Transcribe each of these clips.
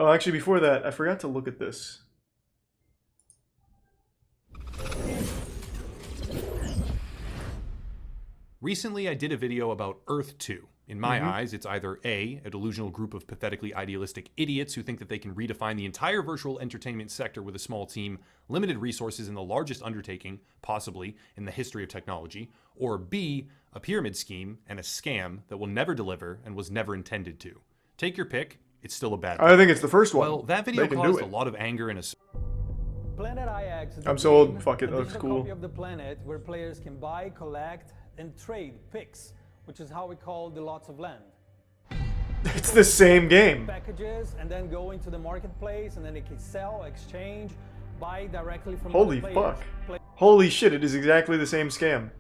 Oh, actually, before that, I forgot to look at this. Recently, I did a video about Earth 2. In my eyes, it's either A, a delusional group of pathetically idealistic idiots who think that they can redefine the entire virtual entertainment sector with a small team, limited resources, and the largest undertaking, possibly, in the history of technology, or B, a pyramid scheme and a scam that will never deliver and was never intended to. Take your pick, it's still a bad thing. I think it's the first one. Well, that video caused a lot of anger and a... Planet IX is I'm sold. Fuck it, that looks cool. Copy of the planet where players can buy, collect, and trade picks, which is how we call the lots of land. It's the same game. Packages and then go into the marketplace and then they can sell, exchange, buy directly from Holy other fuck. players. Holy shit, it is exactly the same scam.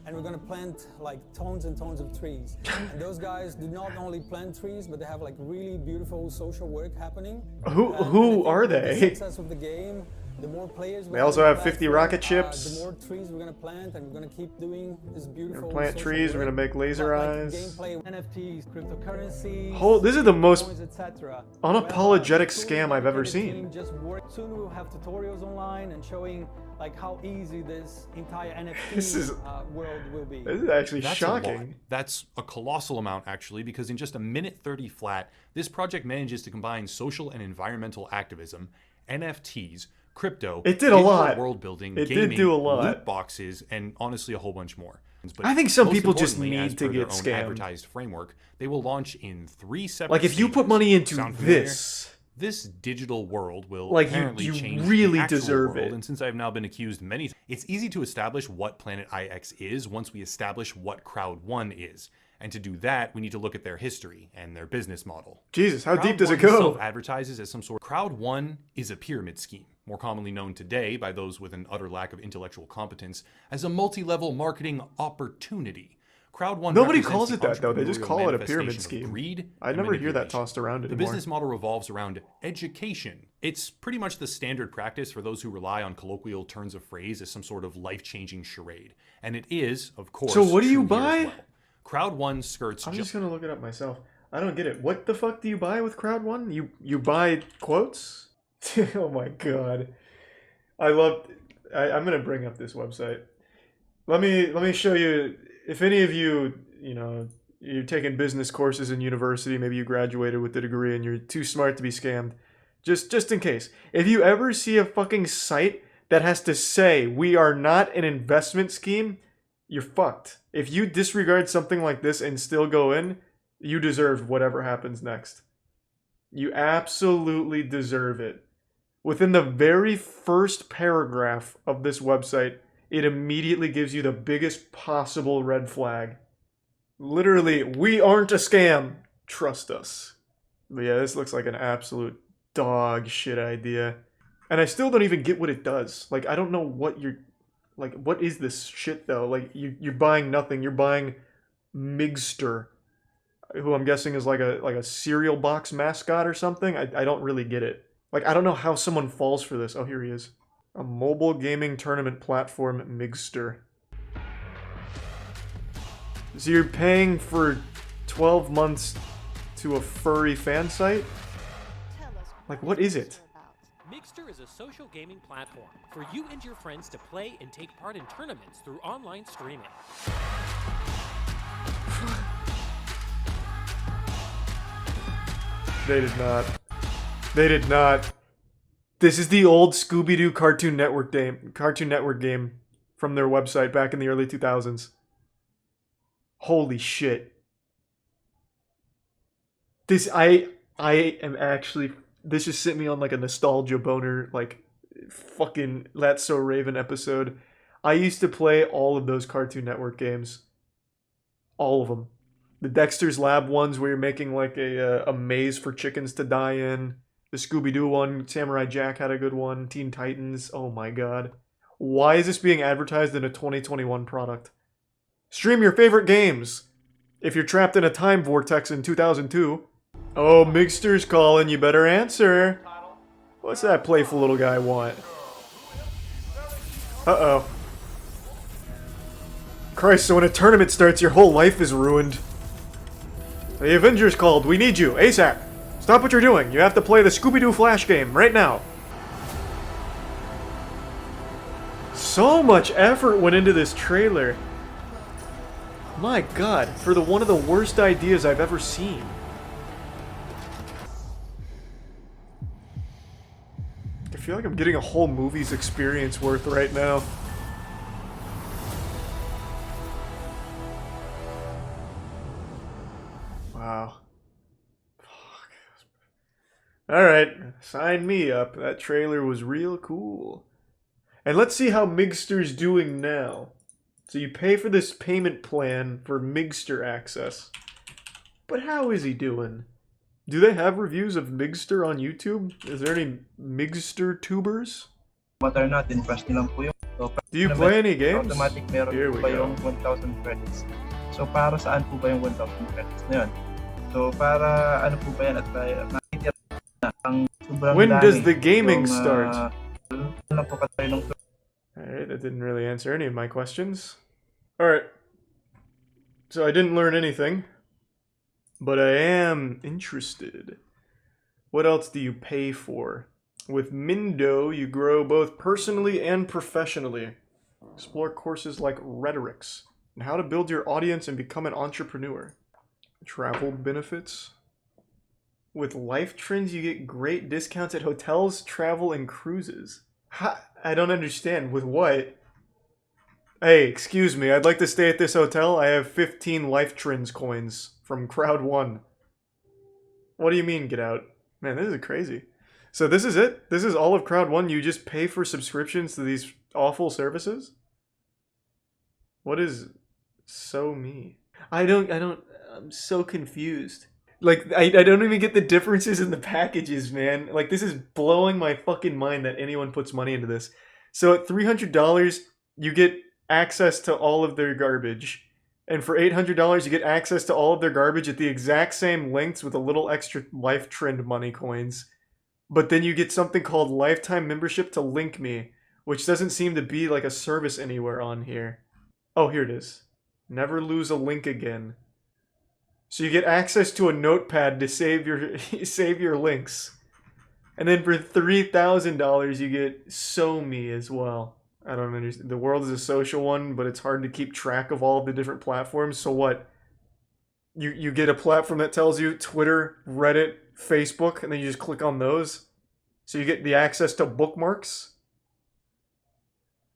And we're gonna plant like tons and tons of trees. And those guys do not only plant trees, but they have like really beautiful social work happening. Who are they? The success of the game, the more players They also have 50 rocket ships. The more trees we're gonna plant, and we're gonna keep doing this beautiful. We're gonna plant trees. We're gonna make laser eyes. Gameplay, NFTs, cryptocurrencies. This is the most coins, etc. unapologetic scam I've ever seen. Just work. Soon we'll have tutorials online and showing like how easy this entire NFT world will be. This is actually That's shocking. That's a colossal amount, actually, because in just a minute 30 flat, this project manages to combine social and environmental activism, NFTs, crypto, it did a lot. World building, it gaming, did do a lot. Loot boxes, and honestly a whole bunch more. But I think some most people just importantly, need as to per get their own scammed. advertised framework, they will launch in 3 separate Like if you put stages. money into Sound familiar? this, digital world will like apparently you change really the actual deserve world. it. And since I've now been accused many times, it's easy to establish what Planet IX is once we establish what Crowd 1 is. And to do that, we need to look at their history and their business model. Jesus, how Crowd deep does it 1 go? Self-advertises as some sort of... Crowd 1 is a pyramid scheme, more commonly known today by those with an utter lack of intellectual competence as a multi-level marketing opportunity. Crowd 1 Nobody represents calls the it that though. They just entrepreneurial call it a pyramid manifestation of scheme. greed I and never hear that manipulation. tossed around The anymore. business model revolves around education. It's pretty much the standard practice for those who rely on colloquial turns of phrase as some sort of life-changing charade. And it is, of course, So what do you true here as buy? well. Crowd 1 skirts... I'm just gonna look it up myself. I don't get it. What the fuck do you buy with Crowd 1? You buy quotes? Oh my god. I'm gonna bring up this website. Let me show you. If any of you, you're taking business courses in university, maybe you graduated with the degree and you're too smart to be scammed. Just in case. If you ever see a fucking site that has to say we are not an investment scheme, you're fucked. If you disregard something like this and still go in, you deserve whatever happens next. You absolutely deserve it. Within the very first paragraph of this website, it immediately gives you the biggest possible red flag. Literally, we aren't a scam. Trust us. But yeah, this looks like an absolute dog shit idea. And I still don't even get what it does. Like, I don't know what you're... Like, what is this shit, though? Like, you're buying nothing. You're buying Migster, who I'm guessing is like a cereal box mascot or something. I don't really get it. Like, I don't know how someone falls for this. Oh, here he is. A mobile gaming tournament platform, Migster. So you're paying for 12 months to a furry fan site? Like, what is it? Migster is a social gaming platform for you and your friends to play and take part in tournaments through online streaming. They did not. They did not. This is the old Scooby-Doo Cartoon Network game from their website back in the early 2000s. Holy shit. This I am actually... This just sent me on like a nostalgia boner, like fucking That's So Raven episode. I used to play all of those Cartoon Network games. All of them. The Dexter's Lab ones where you're making like a maze for chickens to die in. The Scooby-Doo one, Samurai Jack had a good one. Teen Titans, oh my god. Why is this being advertised in a 2021 product? Stream your favorite games. If you're trapped in a time vortex in 2002... Oh, Migster's calling, you better answer. What's that playful little guy want? Uh-oh. Christ, so when a tournament starts, your whole life is ruined. The Avengers called, we need you, ASAP. Stop what you're doing. You have to play the Scooby-Doo Flash game right now. So much effort went into this trailer. My god, for one of the worst ideas I've ever seen. I feel like I'm getting a whole movie's experience worth right now. Wow. Alright, sign me up. That trailer was real cool. And let's see how Migster's doing now. So you pay for this payment plan for Migster access. But how is he doing? Do they have reviews of Migster on YouTube? Is there any Migster tubers? Matter natin, press nyo lang po yung... So, Do you play any games? Automatic meron Here po we ba go. yung 1,000 credits. So, para saan po ba yung 1,000 credits na yun? So, para ano po ba yan? At nakitira na ang sobrang When dami does the gaming yung, start? lang po kasi nung Alright, that didn't really answer any of my questions. Alright. So I didn't learn anything. But I am interested. What else do you pay for? With Mindo, you grow both personally and professionally. Explore courses like rhetorics and how to build your audience and become an entrepreneur. Travel benefits. With Life Trends, you get great discounts at hotels, travel, and cruises. I don't understand. With what? Hey, excuse me. I'd like to stay at this hotel. I have 15 Life Trends coins from Crowd1. What do you mean, get out? Man, this is crazy. So this is it? This is all of Crowd1? You just pay for subscriptions to these awful services? What is so me? I'm so confused. Like, I don't even get the differences in the packages, man. Like, this is blowing my fucking mind that anyone puts money into this. So at $300, you get access to all of their garbage. And for $800, you get access to all of their garbage at the exact same lengths with a little extra Life Trend money coins. But then you get something called lifetime membership to Link Me, which doesn't seem to be like a service anywhere on here. Oh, here it is. Never lose a link again. So you get access to a notepad to save your links. And then for $3,000, you get So Me as well. I don't understand. The world is a social one, but it's hard to keep track of all of the different platforms. So what? You get a platform that tells you Twitter, Reddit, Facebook, and then you just click on those. So you get the access to bookmarks.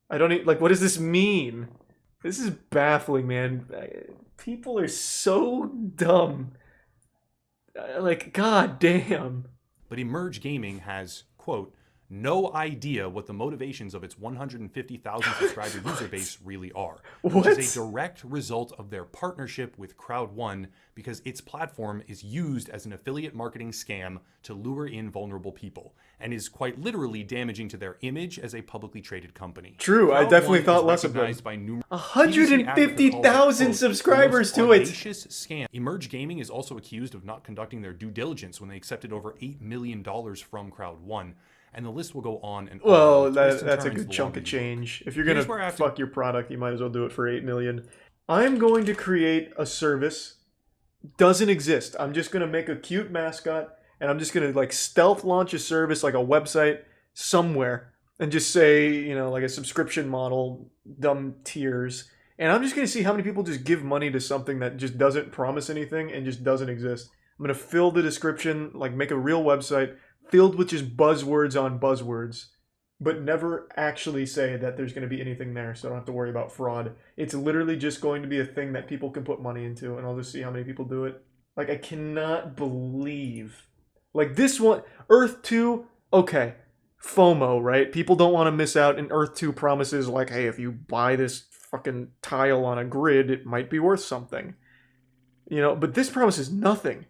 I don't like, what does this mean? This is baffling, man. People are so dumb. Like, god damn. But Emerge Gaming has, quote, no idea what the motivations of its 150,000 subscriber user base really are, which is a direct result of their partnership with Crowd1 because its platform is used as an affiliate marketing scam to lure in vulnerable people and is quite literally damaging to their image as a publicly traded company. True, I definitely Crowd1 thought is less of them. recognized by 150,000 subscribers to it. Scam. Emerge Gaming is also accused of not conducting their due diligence when they accepted over $8 million from Crowd1. And the list will go on and on. Well, that's a good chunk of change. If you're Here's gonna where I have fuck your product, you might as well do it for $8 million. I'm going to create a service. Doesn't exist. I'm just gonna make a cute mascot, and I'm just gonna like stealth launch a service, like a website somewhere, and just say, you know, like a subscription model, dumb tiers. And I'm just gonna see how many people just give money to something that just doesn't promise anything and just doesn't exist. I'm gonna fill the description, like make a real website filled with just buzzwords on buzzwords, but never actually say that there's going to be anything there, so I don't have to worry about fraud. It's literally just going to be a thing that people can put money into, and I'll just see how many people do it. Like, I cannot believe. Like, this one, Earth 2, okay, FOMO, right? People don't want to miss out, and Earth 2 promises, like, hey, if you buy this fucking tile on a grid, it might be worth something. You know, but this promises nothing.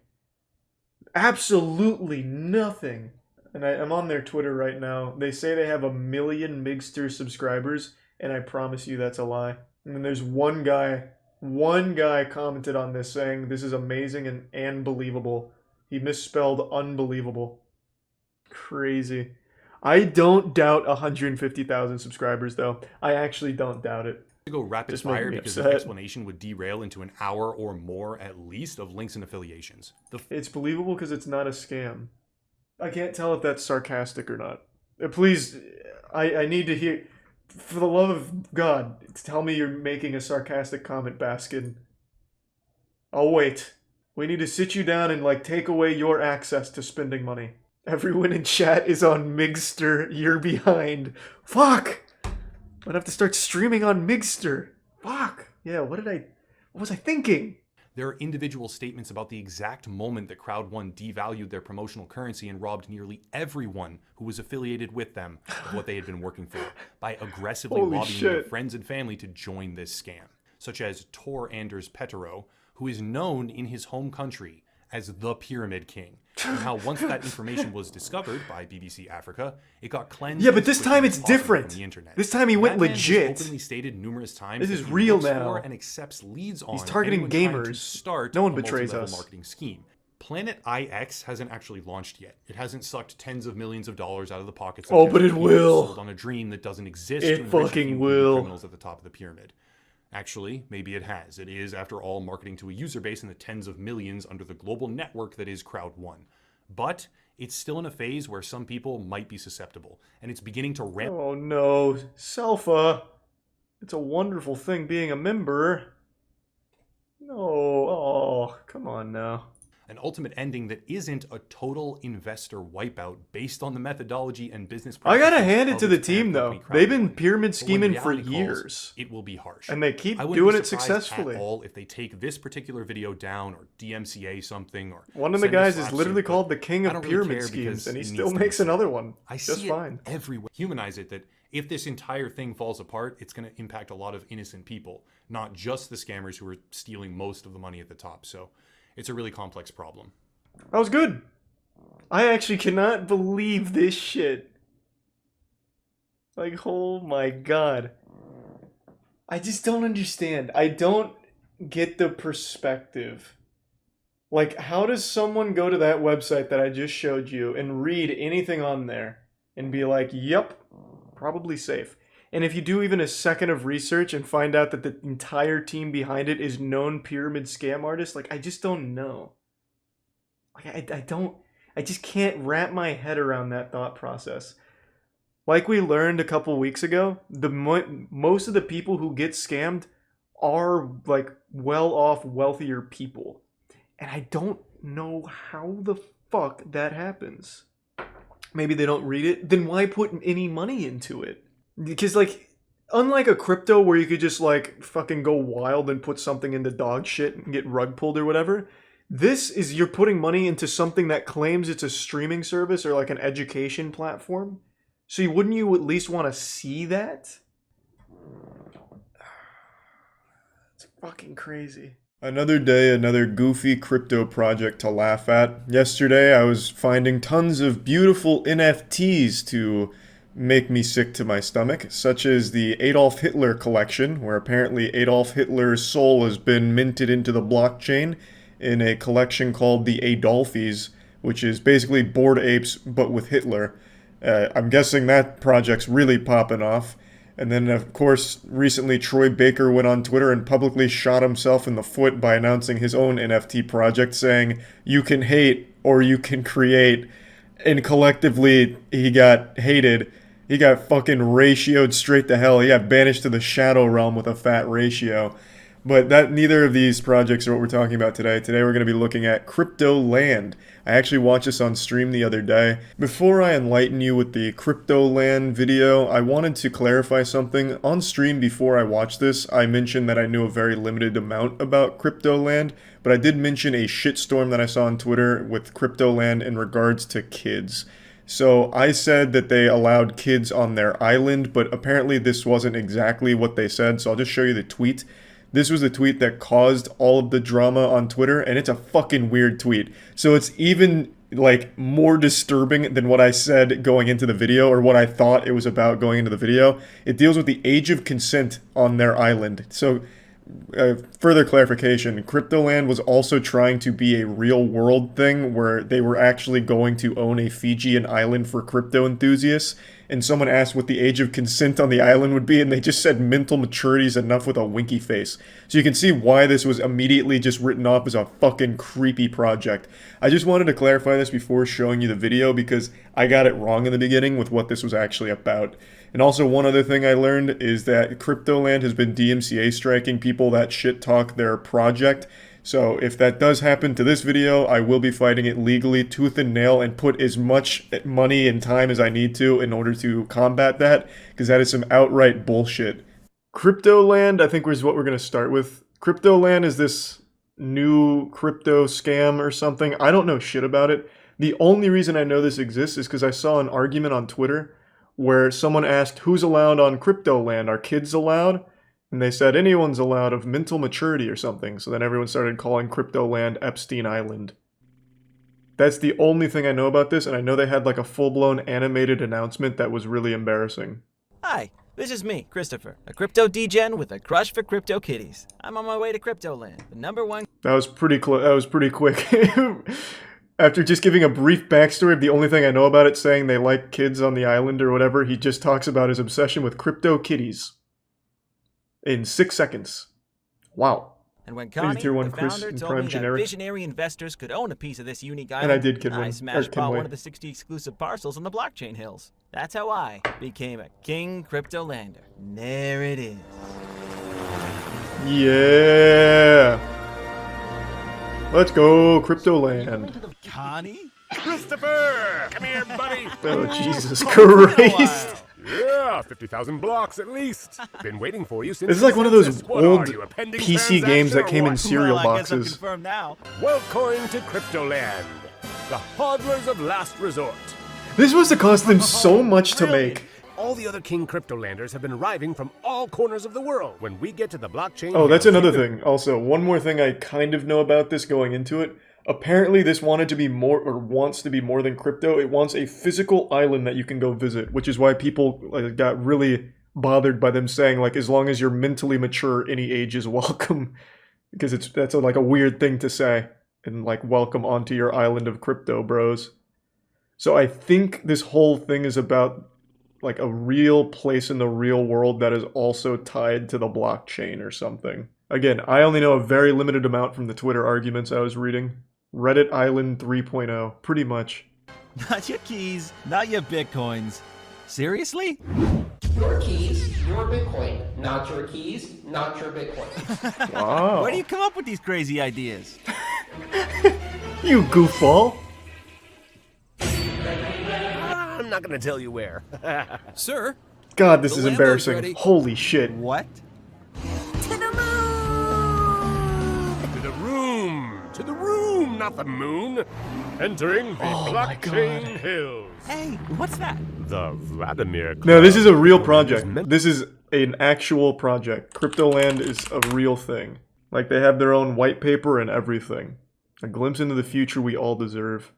Absolutely nothing. And I'm on their Twitter right now. They say they have 1 million Migster subscribers, and I promise you that's a lie. And then there's one guy commented on this saying this is amazing and unbelievable. He misspelled unbelievable. Crazy. I don't doubt 150,000 subscribers though. I actually don't doubt it. to go rapid Just making fire me because the upset. explanation would derail into an hour or more at least of links and affiliations. It's believable because it's not a scam. I can't tell if that's sarcastic or not. Please, I need to hear. For the love of God, tell me you're making a sarcastic comment, Baskin. I'll wait. We need to sit you down and, like, take away your access to spending money. Everyone in chat is on Migster. You're behind. Fuck! I'd have to start streaming on Migster. Fuck! Yeah, what was I thinking? There are individual statements about the exact moment that Crowd1 devalued their promotional currency and robbed nearly everyone who was affiliated with them of what they had been working for by aggressively Holy lobbying their shit. friends and family to join this scam, such as Tor Anders Petero, who is known in his home country as the Pyramid King, and how once that information was discovered by BBC Africa, it got cleansed. Yeah, but as this quickly time as it's possible different. from the internet. This time he went That man has legit. openly stated numerous times This that is he real works now. for and accepts leads on He's targeting anyone trying to gamers. start No one a betrays multi-level us. marketing scheme. Planet IX hasn't actually launched yet. It hasn't sucked tens of millions of dollars out of the pockets of Oh, but desperate it people will. sold on a dream that doesn't exist. It to enrich a fucking few will. criminals at the top of the pyramid. Actually, maybe it has. It is, after all, marketing to a user base in the tens of millions under the global network that is Crowd1. But it's still in a phase where some people might be susceptible, and it's beginning to ramp Oh no, Selfa. It's a wonderful thing being a member. No, oh, come on now. an ultimate ending that isn't a total investor wipeout based on the methodology and business I gotta practices hand it of to the its parent team though. company, They've been Crowd1. pyramid But when scheming for reality calls, years. it will be harsh. And they keep I wouldn't doing be it surprised successfully. at all if they take this particular video down or DMCA something or One of the send a guys slap is literally suit, but called the king I of don't really pyramid care schemes, because and he it still needs to be makes said. another one. I Just see fine. it everywhere. Humanize it that if this entire thing falls apart, it's going to impact a lot of innocent people, not just the scammers who are stealing most of the money at the top. So it's a really complex problem. That was good. I actually cannot believe this shit. Like, oh my god. I just don't understand. I don't get the perspective. Like, how does someone go to that website that I just showed you and read anything on there and be like, yep, probably safe? And if you do even a second of research and find out that the entire team behind it is known pyramid scam artists, like, I just don't know. Like, I just can't wrap my head around that thought process. Like we learned a couple weeks ago, most of the people who get scammed are like well-off, wealthier people. And I don't know how the fuck that happens. Maybe they don't read it. Then why put any money into it? Because, like, unlike a crypto where you could just, like, fucking go wild and put something into dog shit and get rug pulled or whatever, this is you're putting money into something that claims it's a streaming service or, like, an education platform. So wouldn't you at least want to see that? It's fucking crazy. Another day, another goofy crypto project to laugh at. Yesterday, I was finding tons of beautiful NFTs to make me sick to my stomach, such as the Adolf Hitler collection, where apparently Adolf Hitler's soul has been minted into the blockchain in a collection called the Adolphis, which is basically Bored Apes, but with Hitler. I'm guessing that project's really popping off. And then, of course, recently Troy Baker went on Twitter and publicly shot himself in the foot by announcing his own NFT project, saying, "You can hate or you can create." And collectively, he got hated. He got fucking ratioed straight to hell. He got banished to the shadow realm with a fat ratio. But neither of these projects are what we're talking about today. Today we're going to be looking at Cryptoland. I actually watched this on stream the other day. Before I enlighten you with the Cryptoland video, I wanted to clarify something. On stream before I watched this, I mentioned that I knew a very limited amount about Cryptoland, but I did mention a shitstorm that I saw on Twitter with Cryptoland in regards to kids. So I said that they allowed kids on their island, but apparently this wasn't exactly what they said, so I'll just show you the tweet. This was the tweet that caused all of the drama on Twitter, and it's a fucking weird tweet. So it's even, like, more disturbing than what I said going into the video, or what I thought it was about going into the video. It deals with the age of consent on their island. So, further clarification, Cryptoland was also trying to be a real-world thing, where they were actually going to own a Fijian island for crypto enthusiasts, and someone asked what the age of consent on the island would be, and they just said mental maturity is enough with a winky face. So you can see why this was immediately just written off as a fucking creepy project. I just wanted to clarify this before showing you the video because I got it wrong in the beginning with what this was actually about. And also one other thing I learned is that Cryptoland has been DMCA striking people that shit talk their project. So if that does happen to this video, I will be fighting it legally, tooth and nail, and put as much money and time as I need to in order to combat that, because that is some outright bullshit. Cryptoland, I think, is what we're going to start with. Cryptoland is this new crypto scam or something. I don't know shit about it. The only reason I know this exists is because I saw an argument on Twitter where someone asked, who's allowed on Cryptoland? Are kids allowed? And they said anyone's allowed of mental maturity or something. So then everyone started calling Cryptoland Epstein Island. That's the only thing I know about this, and I know they had like a full-blown animated announcement that was really embarrassing. Hi, this is me, Christopher, a crypto degen with a crush for crypto kitties. I'm on my way to Cryptoland, the #1. That was pretty that was pretty quick. After just giving a brief backstory of the only thing I know about it, saying they like kids on the island or whatever, he just talks about his obsession with crypto kitties. In 6 seconds. Wow. And when Connie, Tier 1 the Chris founder, in told Prime me Generic. that visionary investors could own a piece of this unique island, And I did I smashed bought one of the 60 exclusive parcels on the blockchain hills. That's how I became a king cryptolander. And there it is. Yeah. Let's go, Cryptoland. Connie? Christopher! Come here, buddy! Oh, Jesus Christ. Yeah, 50,000 blocks at least. Been waiting for you since. This is like one of those What old are you, a pending PC games that transaction came or in what? cereal Well, I guess I'm boxes. confirmed now. Welcome to Cryptoland, the hodlers of last resort. This must have cost them so much to make. All the other King Cryptolanders have been arriving from all corners of the world. When we get to the blockchain... Oh, that's hills, another you can- thing. Also, one more thing I kind of know about this going into it. Apparently this wanted to be more, or wants to be more than crypto. It wants a physical island that you can go visit, which is why people got really bothered by them saying, like, as long as you're mentally mature, any age is welcome. Because that's like a weird thing to say. And, like, welcome onto your island of crypto, bros. So I think this whole thing is about, like, a real place in the real world that is also tied to the blockchain or something. Again, I only know a very limited amount from the Twitter arguments I was reading. Reddit Island 3.0, pretty much. Not your keys, not your bitcoins. Seriously? Your keys, your Bitcoin. Not your keys, not your Bitcoin. Wow. Where do you come up with these crazy ideas? You goofball. I'm not gonna tell you where. Sir, God, this The is Lambo's embarrassing. ready. Holy shit. What? To the room, not the moon. Entering the blockchain hills. Hey, what's that? The Vladimir Club. No, this is a real project. This is an actual project. Cryptoland is a real thing. Like, they have their own white paper and everything. A glimpse into the future we all deserve.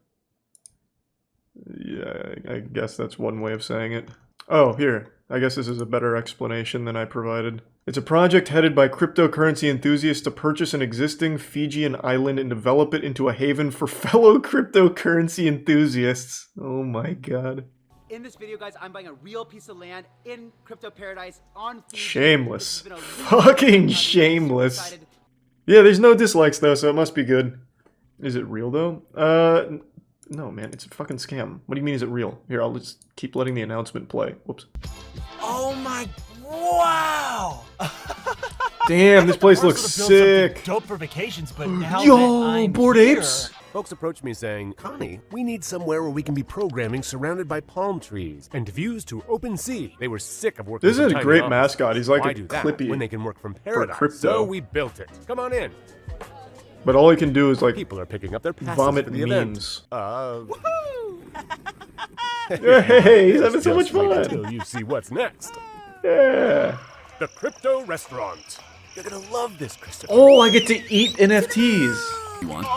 Yeah, I guess that's one way of saying it. Oh, here. I guess this is a better explanation than I provided. It's a project headed by cryptocurrency enthusiasts to purchase an existing Fijian island and develop it into a haven for fellow cryptocurrency enthusiasts. Oh my god. In this video, guys, I'm buying a real piece of land in crypto paradise on Fiji. Shameless. It's been a legal Fucking project. I'm super shameless. excited. Yeah, there's no dislikes though, so it must be good. Is it real though? No, man, it's a fucking scam. What do you mean, is it real? Here, I'll just keep letting the announcement play. Whoops. Oh my, wow! Damn, this place looks Supposed to build something sick. dope for vacations, but now that Yo, I'm Bored here, Apes? Folks approached me saying, Connie, we need somewhere where we can be programming surrounded by palm trees and views to open sea. They were sick of working This is from a tiny great offices. mascot. He's like Why a do that Clippy when they can work from paradise? crypto. So we built it. Come on in. But all he can do is like People are picking up their passes vomit for the event. memes. Hey, Hey, he's having so much just wait fun. until you see what's next. Yeah. The Crypto Restaurant. You're gonna love this, Christopher. Oh, I get to eat NFTs.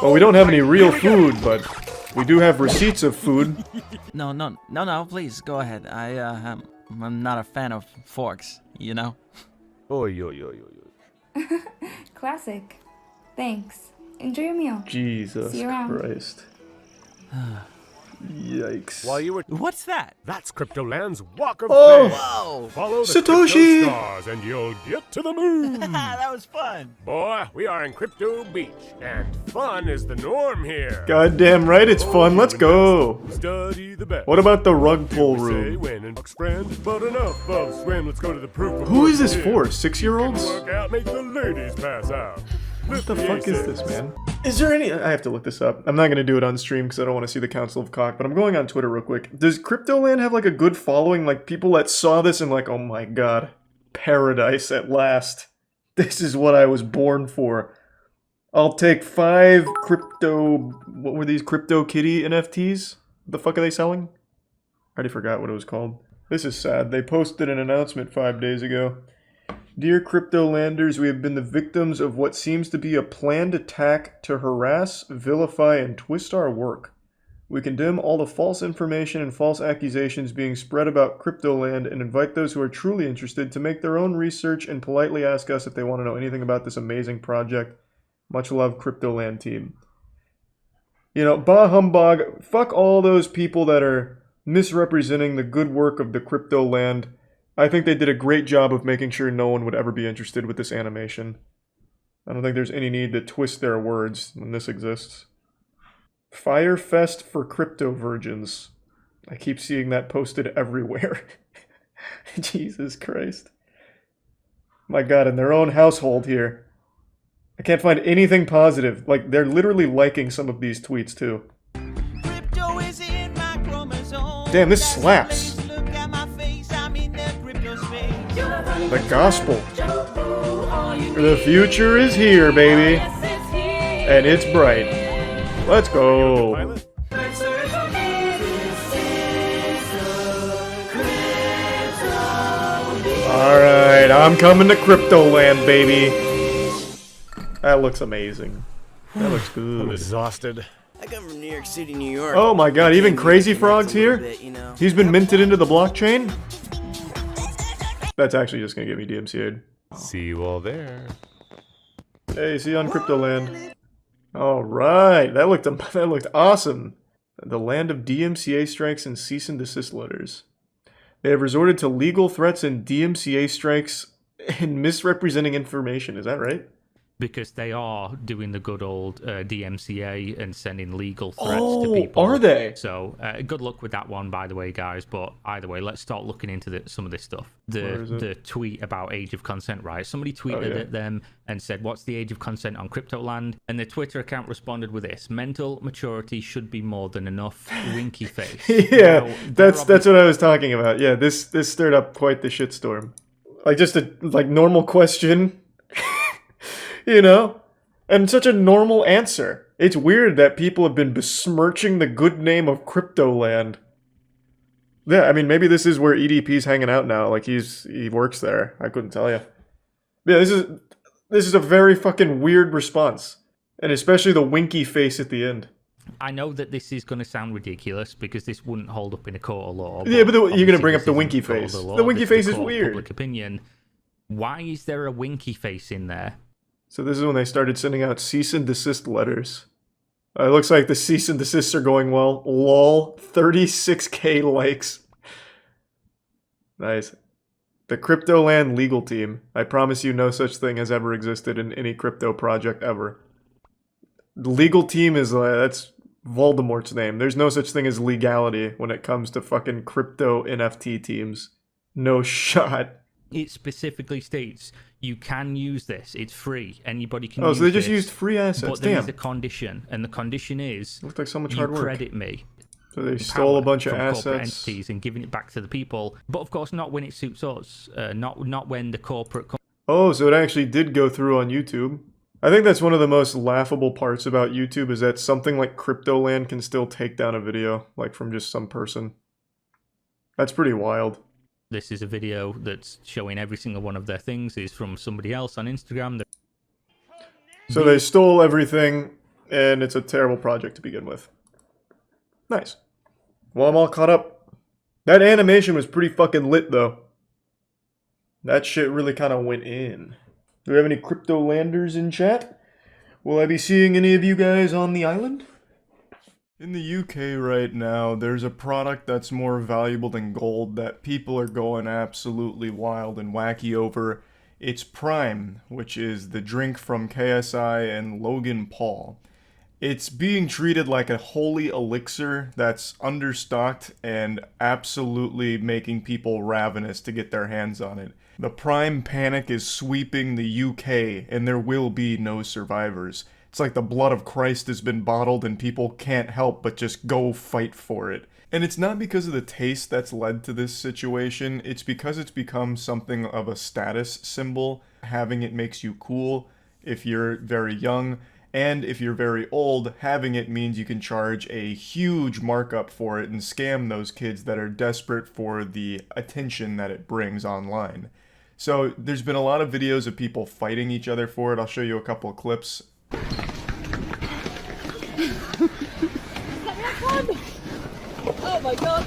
Well, we don't have any real food, but we do have receipts of food. No, please, go ahead. I'm not a fan of forks, you know? Oy, oy, oy, oy, oy. Classic. Thanks. Enjoy your meal. Jesus See you around. Christ. Yeah. Yikes. While you were... What's that? That's Cryptoland's Walk of Oh! Fame. Whoa! Follow the Satoshi! Crypto stars and you'll get to the moon. that was fun. Boy, we are in Crypto Beach, and fun is the norm here. Goddamn right, it's fun. Let's go. Study the best. What about the rug pull Say room? when and friend, but enough of swim. Let's go to the proof. Who is this for? 6-year-olds? Work out, make the ladies pass out. What the fuck is this, man? Is there any... I have to look this up. I'm not going to do it on stream because I don't want to see the Council of Cock, but I'm going on Twitter real quick. Does Cryptoland have, like, a good following? Like, people that saw this and like, oh my god, paradise at last. This is what I was born for. I'll take 5 crypto... What were these? Crypto Kitty NFTs? What the fuck are they selling? I already forgot what it was called. This is sad. They posted an announcement 5 days ago. Dear Cryptolanders, we have been the victims of what seems to be a planned attack to harass, vilify, and twist our work. We condemn all the false information and false accusations being spread about Cryptoland and invite those who are truly interested to make their own research and politely ask us if they want to know anything about this amazing project. Much love, Cryptoland team. You know, bah humbug, fuck all those people that are misrepresenting the good work of the Cryptoland. I think they did a great job of making sure no one would ever be interested with this animation. I don't think there's any need to twist their words when this exists. Firefest for Crypto Virgins. I keep seeing that posted everywhere. Jesus Christ. My god, in their own household here. I can't find anything positive. Like, they're literally liking some of these tweets, too. Crypto is in my chromosome. Damn, this slaps. Look at my face, I'm in the crypto space. The gospel. The future is here, baby. And it's bright. Let's go. Pilot? Alright, I'm coming to Cryptoland, baby. That looks amazing. That looks I'm good. exhausted. I come from New York City, New York. Oh my god, even Crazy Frog's here? Bit, you know. He's been minted into the blockchain? That's actually just gonna get me DMCA'd. See you all there. Hey, see you on Cryptoland. Alright, that looked awesome. The land of DMCA strikes and cease and desist letters. They have resorted to legal threats and DMCA strikes and misrepresenting information. Is that right? Because they are doing the good old DMCA and sending legal threats to people. Are they? So good luck with that one, by the way, guys. But either way, let's start looking into some of this stuff. The tweet about age of consent, right? Somebody tweeted at them and said, "What's the age of consent on Cryptoland?" And their Twitter account responded with this: "Mental maturity should be more than enough." Winky face. Yeah, Now, that's what I was talking about. Yeah, this stirred up quite the shitstorm. Like just a normal question. You know? And such a normal answer. It's weird that people have been besmirching the good name of Cryptoland. Yeah, I mean, maybe this is where EDP's hanging out now. Like, he works there. I couldn't tell you. Yeah, this is a very fucking weird response. And especially the winky face at the end. I know that this is going to sound ridiculous because this wouldn't hold up in a court of law. Yeah, but you're going to obviously bring up this the isn't winky a court of face. law, The winky this face a is court of weird. Public opinion. Why is there a winky face in there? So this is when they started sending out cease and desist letters. It looks like the cease and desists are going well. Lol, 36k likes. Nice. The Cryptoland legal team. I promise you no such thing has ever existed in any crypto project ever. The legal team is, that's Voldemort's name. There's no such thing as legality when it comes to fucking crypto NFT teams. No shot. It specifically states you can use this. It's free. Anybody can use Oh, so they just this, used free assets. But there Damn. is a condition, and the condition is Looked like so much you hard work. credit me. So they stole a bunch of from corporate assets. entities and giving it back to the people. But of course, not when it suits us. Not when the corporate. Oh, so it actually did go through on YouTube. I think that's one of the most laughable parts about YouTube is that something like Cryptoland can still take down a video, like from just some person. That's pretty wild. This is a video that's showing every single one of their things is from somebody else on Instagram. So they stole everything, and it's a terrible project to begin with. Nice. Well, I'm all caught up. That animation was pretty fucking lit, though. That shit really kind of went in. Do we have any Cryptolanders in chat? Will I be seeing any of you guys on the island? In the UK right now, there's a product that's more valuable than gold that people are going absolutely wild and wacky over. It's Prime, which is the drink from KSI and Logan Paul. It's being treated like a holy elixir that's understocked and absolutely making people ravenous to get their hands on it. The Prime panic is sweeping the UK, and there will be no survivors. It's like the blood of Christ has been bottled and people can't help but just go fight for it. And it's not because of the taste that's led to this situation, it's because it's become something of a status symbol. Having it makes you cool if you're very young, and if you're very old, having it means you can charge a huge markup for it and scam those kids that are desperate for the attention that it brings online. So there's been a lot of videos of people fighting each other for it. I'll show you a couple of clips. Oh my god!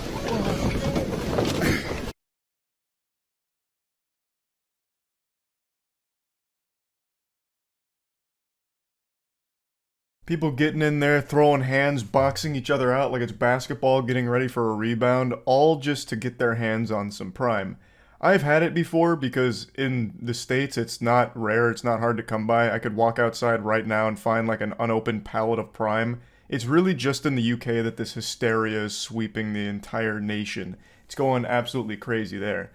People getting in there, throwing hands, boxing each other out like it's basketball, getting ready for a rebound, all just to get their hands on some Prime. I've had it before because in the States it's not rare, it's not hard to come by. I could walk outside right now and find like an unopened pallet of Prime. It's really just in the UK that this hysteria is sweeping the entire nation. It's going absolutely crazy there.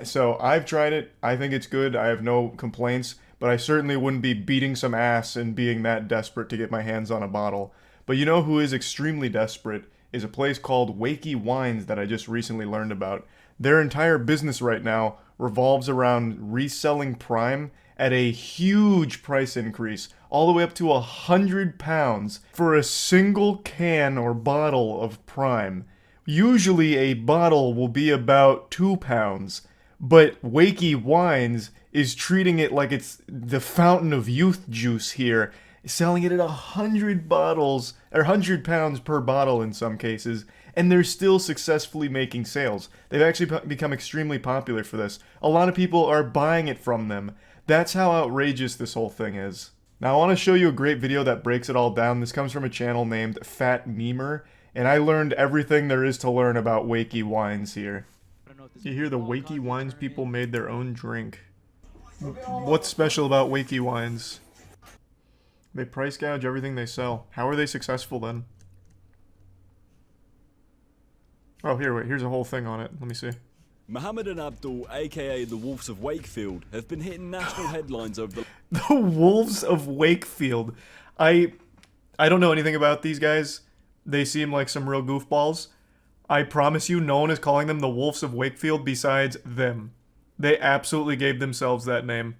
So I've tried it, I think it's good, I have no complaints, but I certainly wouldn't be beating some ass and being that desperate to get my hands on a bottle. But you know who is extremely desperate is a place called Wakey Wines that I just recently learned about. Their entire business right now revolves around reselling Prime at a huge price increase, all the way up to £100 for a single can or bottle of Prime. Usually a bottle will be about £2, but Wakey Wines is treating it like it's the fountain of youth juice here, selling it at 100 bottles, or £100 per bottle in some cases, and they're still successfully making sales. They've actually become extremely popular for this. A lot of people are buying it from them. That's how outrageous this whole thing is. Now I want to show you a great video that breaks it all down. This comes from a channel named Fat Memer, and I learned everything there is to learn about Wakey Wines here. You hear the Wakey Wines people made their own drink. What's special about Wakey Wines? They price gouge everything they sell. How are they successful then? Oh, here's a whole thing on it. Let me see. Mohammed and Abdul, aka the Wolves of Wakefield, have been hitting national headlines over the Wolves of Wakefield. I don't know anything about these guys. They seem like some real goofballs. I promise you, no one is calling them the Wolves of Wakefield besides them. They absolutely gave themselves that name.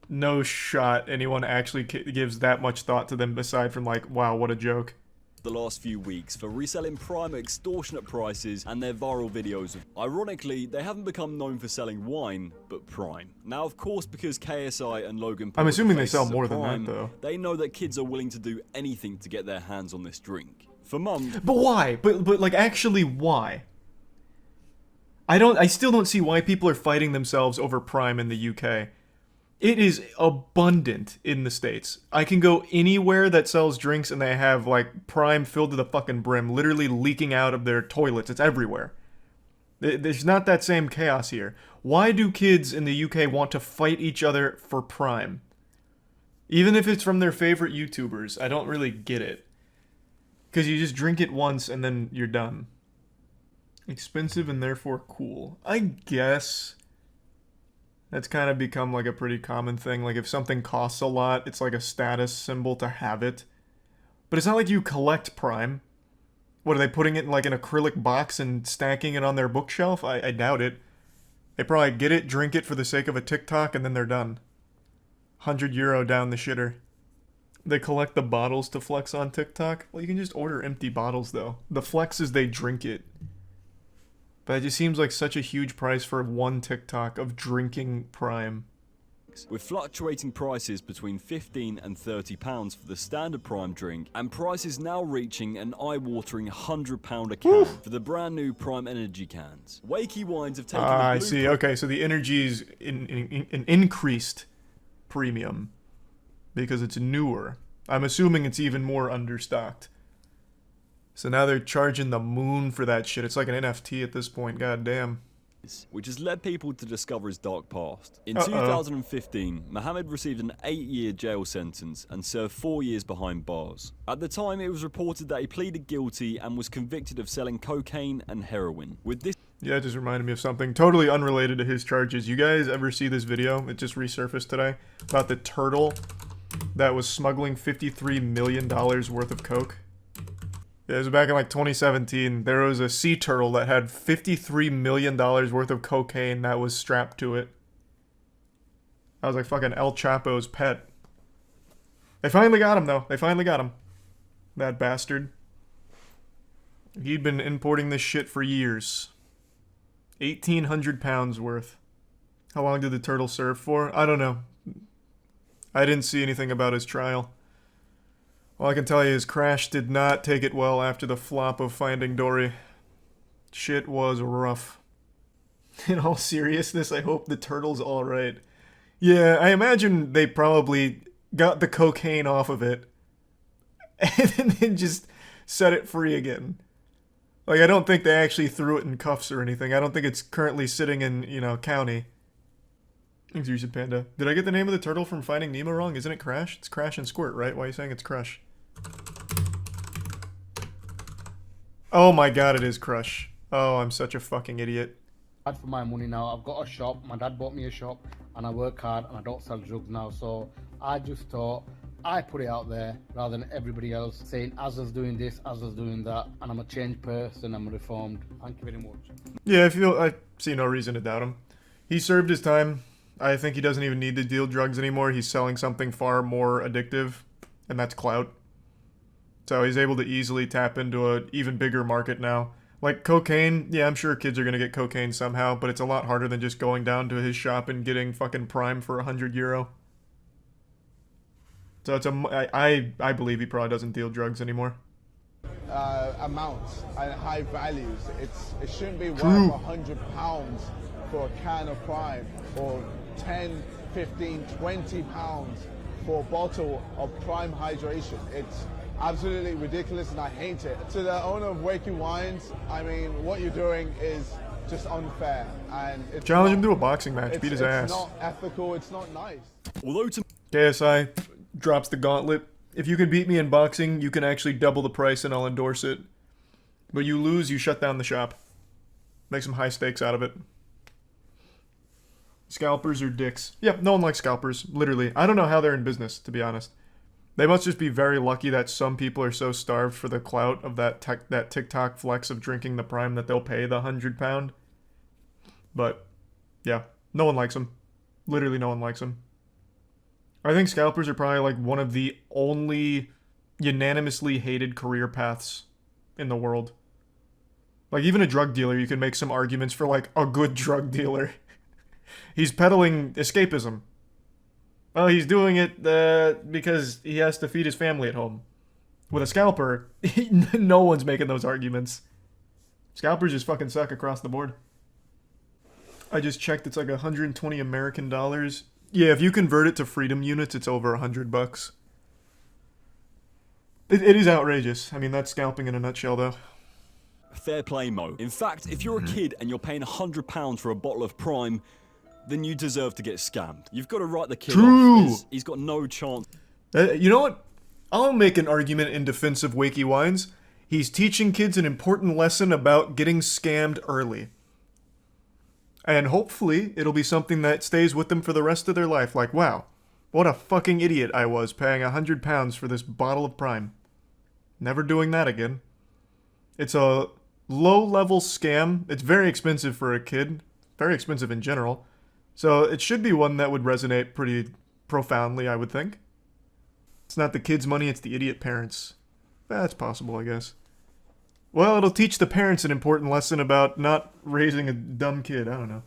No shot anyone actually gives that much thought to them aside from like, wow, what a joke. The last few weeks for reselling Prime at extortionate prices and their viral videos. Ironically, they haven't become known for selling wine, but Prime. Now, of course, because KSI and Logan Paul I'm assuming they sell more than that, though. They know that kids are willing to do anything to get their hands on this drink. For months. But why? But like, actually, why? I still don't see why people are fighting themselves over Prime in the UK. It is abundant in the States. I can go anywhere that sells drinks and they have, like, Prime filled to the fucking brim, literally leaking out of their toilets. It's everywhere. There's not that same chaos here. Why do kids in the UK want to fight each other for Prime? Even if it's from their favorite YouTubers, I don't really get it. Because you just drink it once and then you're done. Expensive and therefore cool. I guess that's kind of become like a pretty common thing. Like if something costs a lot, it's like a status symbol to have it. But it's not like you collect Prime. What, are they putting it in like an acrylic box and stacking it on their bookshelf? I doubt it. They probably get it, drink it for the sake of a TikTok, and then they're done. €100 down the shitter. They collect the bottles to flex on TikTok. Well, you can just order empty bottles, though. The flex is they drink it. But it just seems like such a huge price for one TikTok of drinking Prime. With fluctuating prices between £15 and £30 for the standard Prime drink, and prices now reaching an eye-watering £100 a can for the brand new Prime Energy cans. Wakey Wines have taken I see. Okay, so the energy's an increased premium because it's newer. I'm assuming it's even more understocked. So now they're charging the moon for that shit. It's like an NFT at this point. God damn. Which has led people to discover his dark past. In 2015, Mohammed received an 8-year jail sentence and served 4 years behind bars. At the time, it was reported that he pleaded guilty and was convicted of selling cocaine and heroin. With this... Yeah, it just reminded me of something totally unrelated to his charges. You guys ever see this video? It just resurfaced today. About the turtle that was smuggling $53 million worth of coke. Yeah, it was back in like 2017. There was a sea turtle that had $53 million worth of cocaine that was strapped to it. That was like fucking El Chapo's pet. They finally got him though. They finally got him. That bastard. He'd been importing this shit for years. 1,800 pounds worth. How long did the turtle serve for? I don't know. I didn't see anything about his trial. All I can tell you is Crash did not take it well after the flop of Finding Dory. Shit was rough. In all seriousness, I hope the turtle's alright. Yeah, I imagine they probably got the cocaine off of it and then just set it free again. Like, I don't think they actually threw it in cuffs or anything. I don't think it's currently sitting in, you know, county. Thanks, Yusuf Panda. Did I get the name of the turtle from Finding Nemo wrong? Isn't it Crash? It's Crash and Squirt, right? Why are you saying it's Crush? Oh my god, it is Crush. Oh, I'm such a fucking idiot. For my money now, I've got a shop. My dad bought me a shop, and I work hard, and I don't sell drugs now. So I just thought I put it out there rather than everybody else saying Azza's doing this, Azza's doing that, and I'm a changed person. I'm reformed. Thank you very much. Yeah, I see no reason to doubt him. He served his time. I think he doesn't even need to deal drugs anymore. He's selling something far more addictive, and that's clout. So he's able to easily tap into an even bigger market now. Like cocaine, yeah, I'm sure kids are going to get cocaine somehow, but it's a lot harder than just going down to his shop and getting fucking Prime for €100. So it's I believe he probably doesn't deal drugs anymore. Amounts and high values. It shouldn't be worth £100 for a can of Prime, or 10, 15, 20 pounds for a bottle of Prime hydration. It's absolutely ridiculous and I hate it. To the owner of Wakey Wines, I mean, what you're doing is just unfair, and it's challenge him to a boxing match, beat his ass. It's not ethical, it's not nice. Although to KSI drops the gauntlet. If you can beat me in boxing, you can actually double the price and I'll endorse it. But you lose, you shut down the shop. Make some high stakes out of it. Scalpers are dicks. Yep, no one likes scalpers, literally. I don't know how they're in business, to be honest. They must just be very lucky that some people are so starved for the clout of that TikTok flex of drinking the Prime that they'll pay the £100. But, yeah, no one likes them. Literally no one likes them. I think scalpers are probably like one of the only unanimously hated career paths in the world. Like, even a drug dealer, you can make some arguments for, like, a good drug dealer. He's peddling escapism. Well, he's doing it because he has to feed his family at home. With a scalper, no one's making those arguments. Scalpers just fucking suck across the board. I just checked, it's like 120 American dollars. Yeah, if you convert it to freedom units, it's over $100. It is outrageous. I mean, that's scalping in a nutshell, though. Fair play, Mo. In fact, if you're a kid and you're paying £100 for a bottle of Prime, then you deserve to get scammed. You've got to write the kid off. He's got no chance. You know what? I'll make an argument in defense of Wakey Wines. He's teaching kids an important lesson about getting scammed early. And hopefully, it'll be something that stays with them for the rest of their life. Like, wow, what a fucking idiot I was paying £100 for this bottle of Prime. Never doing that again. It's a low-level scam. It's very expensive for a kid. Very expensive in general. So it should be one that would resonate pretty profoundly, I would think. It's not the kid's money, it's the idiot parents. That's possible, I guess. Well, it'll teach the parents an important lesson about not raising a dumb kid. I don't know.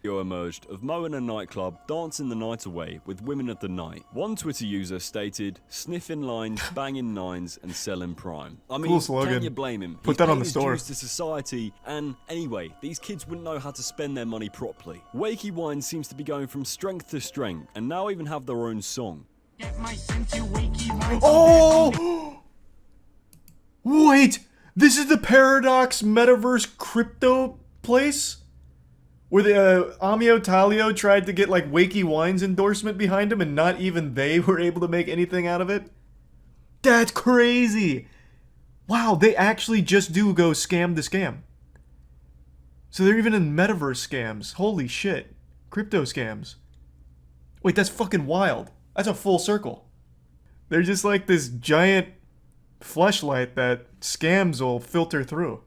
Video emerged of Mo in a nightclub dancing the night away with women of the night. One Twitter user stated, sniffing lines, banging nines, and selling Prime. I mean, cool slogan. Can you blame him? Put that on the store. He's paid his dues to society, and anyway, these kids wouldn't know how to spend their money properly. Wakey Wine seems to be going from strength to strength, and now even have their own song. Oh! Wait! This is the Paradox Metaverse crypto place? Where the Amio Talio tried to get like Wakey Wines endorsement behind him and not even they were able to make anything out of it? That's crazy! Wow, they actually just do go scam to scam. So they're even in metaverse scams. Holy shit. Crypto scams. Wait, that's fucking wild. That's a full circle. They're just like this giant fleshlight that scams will filter through.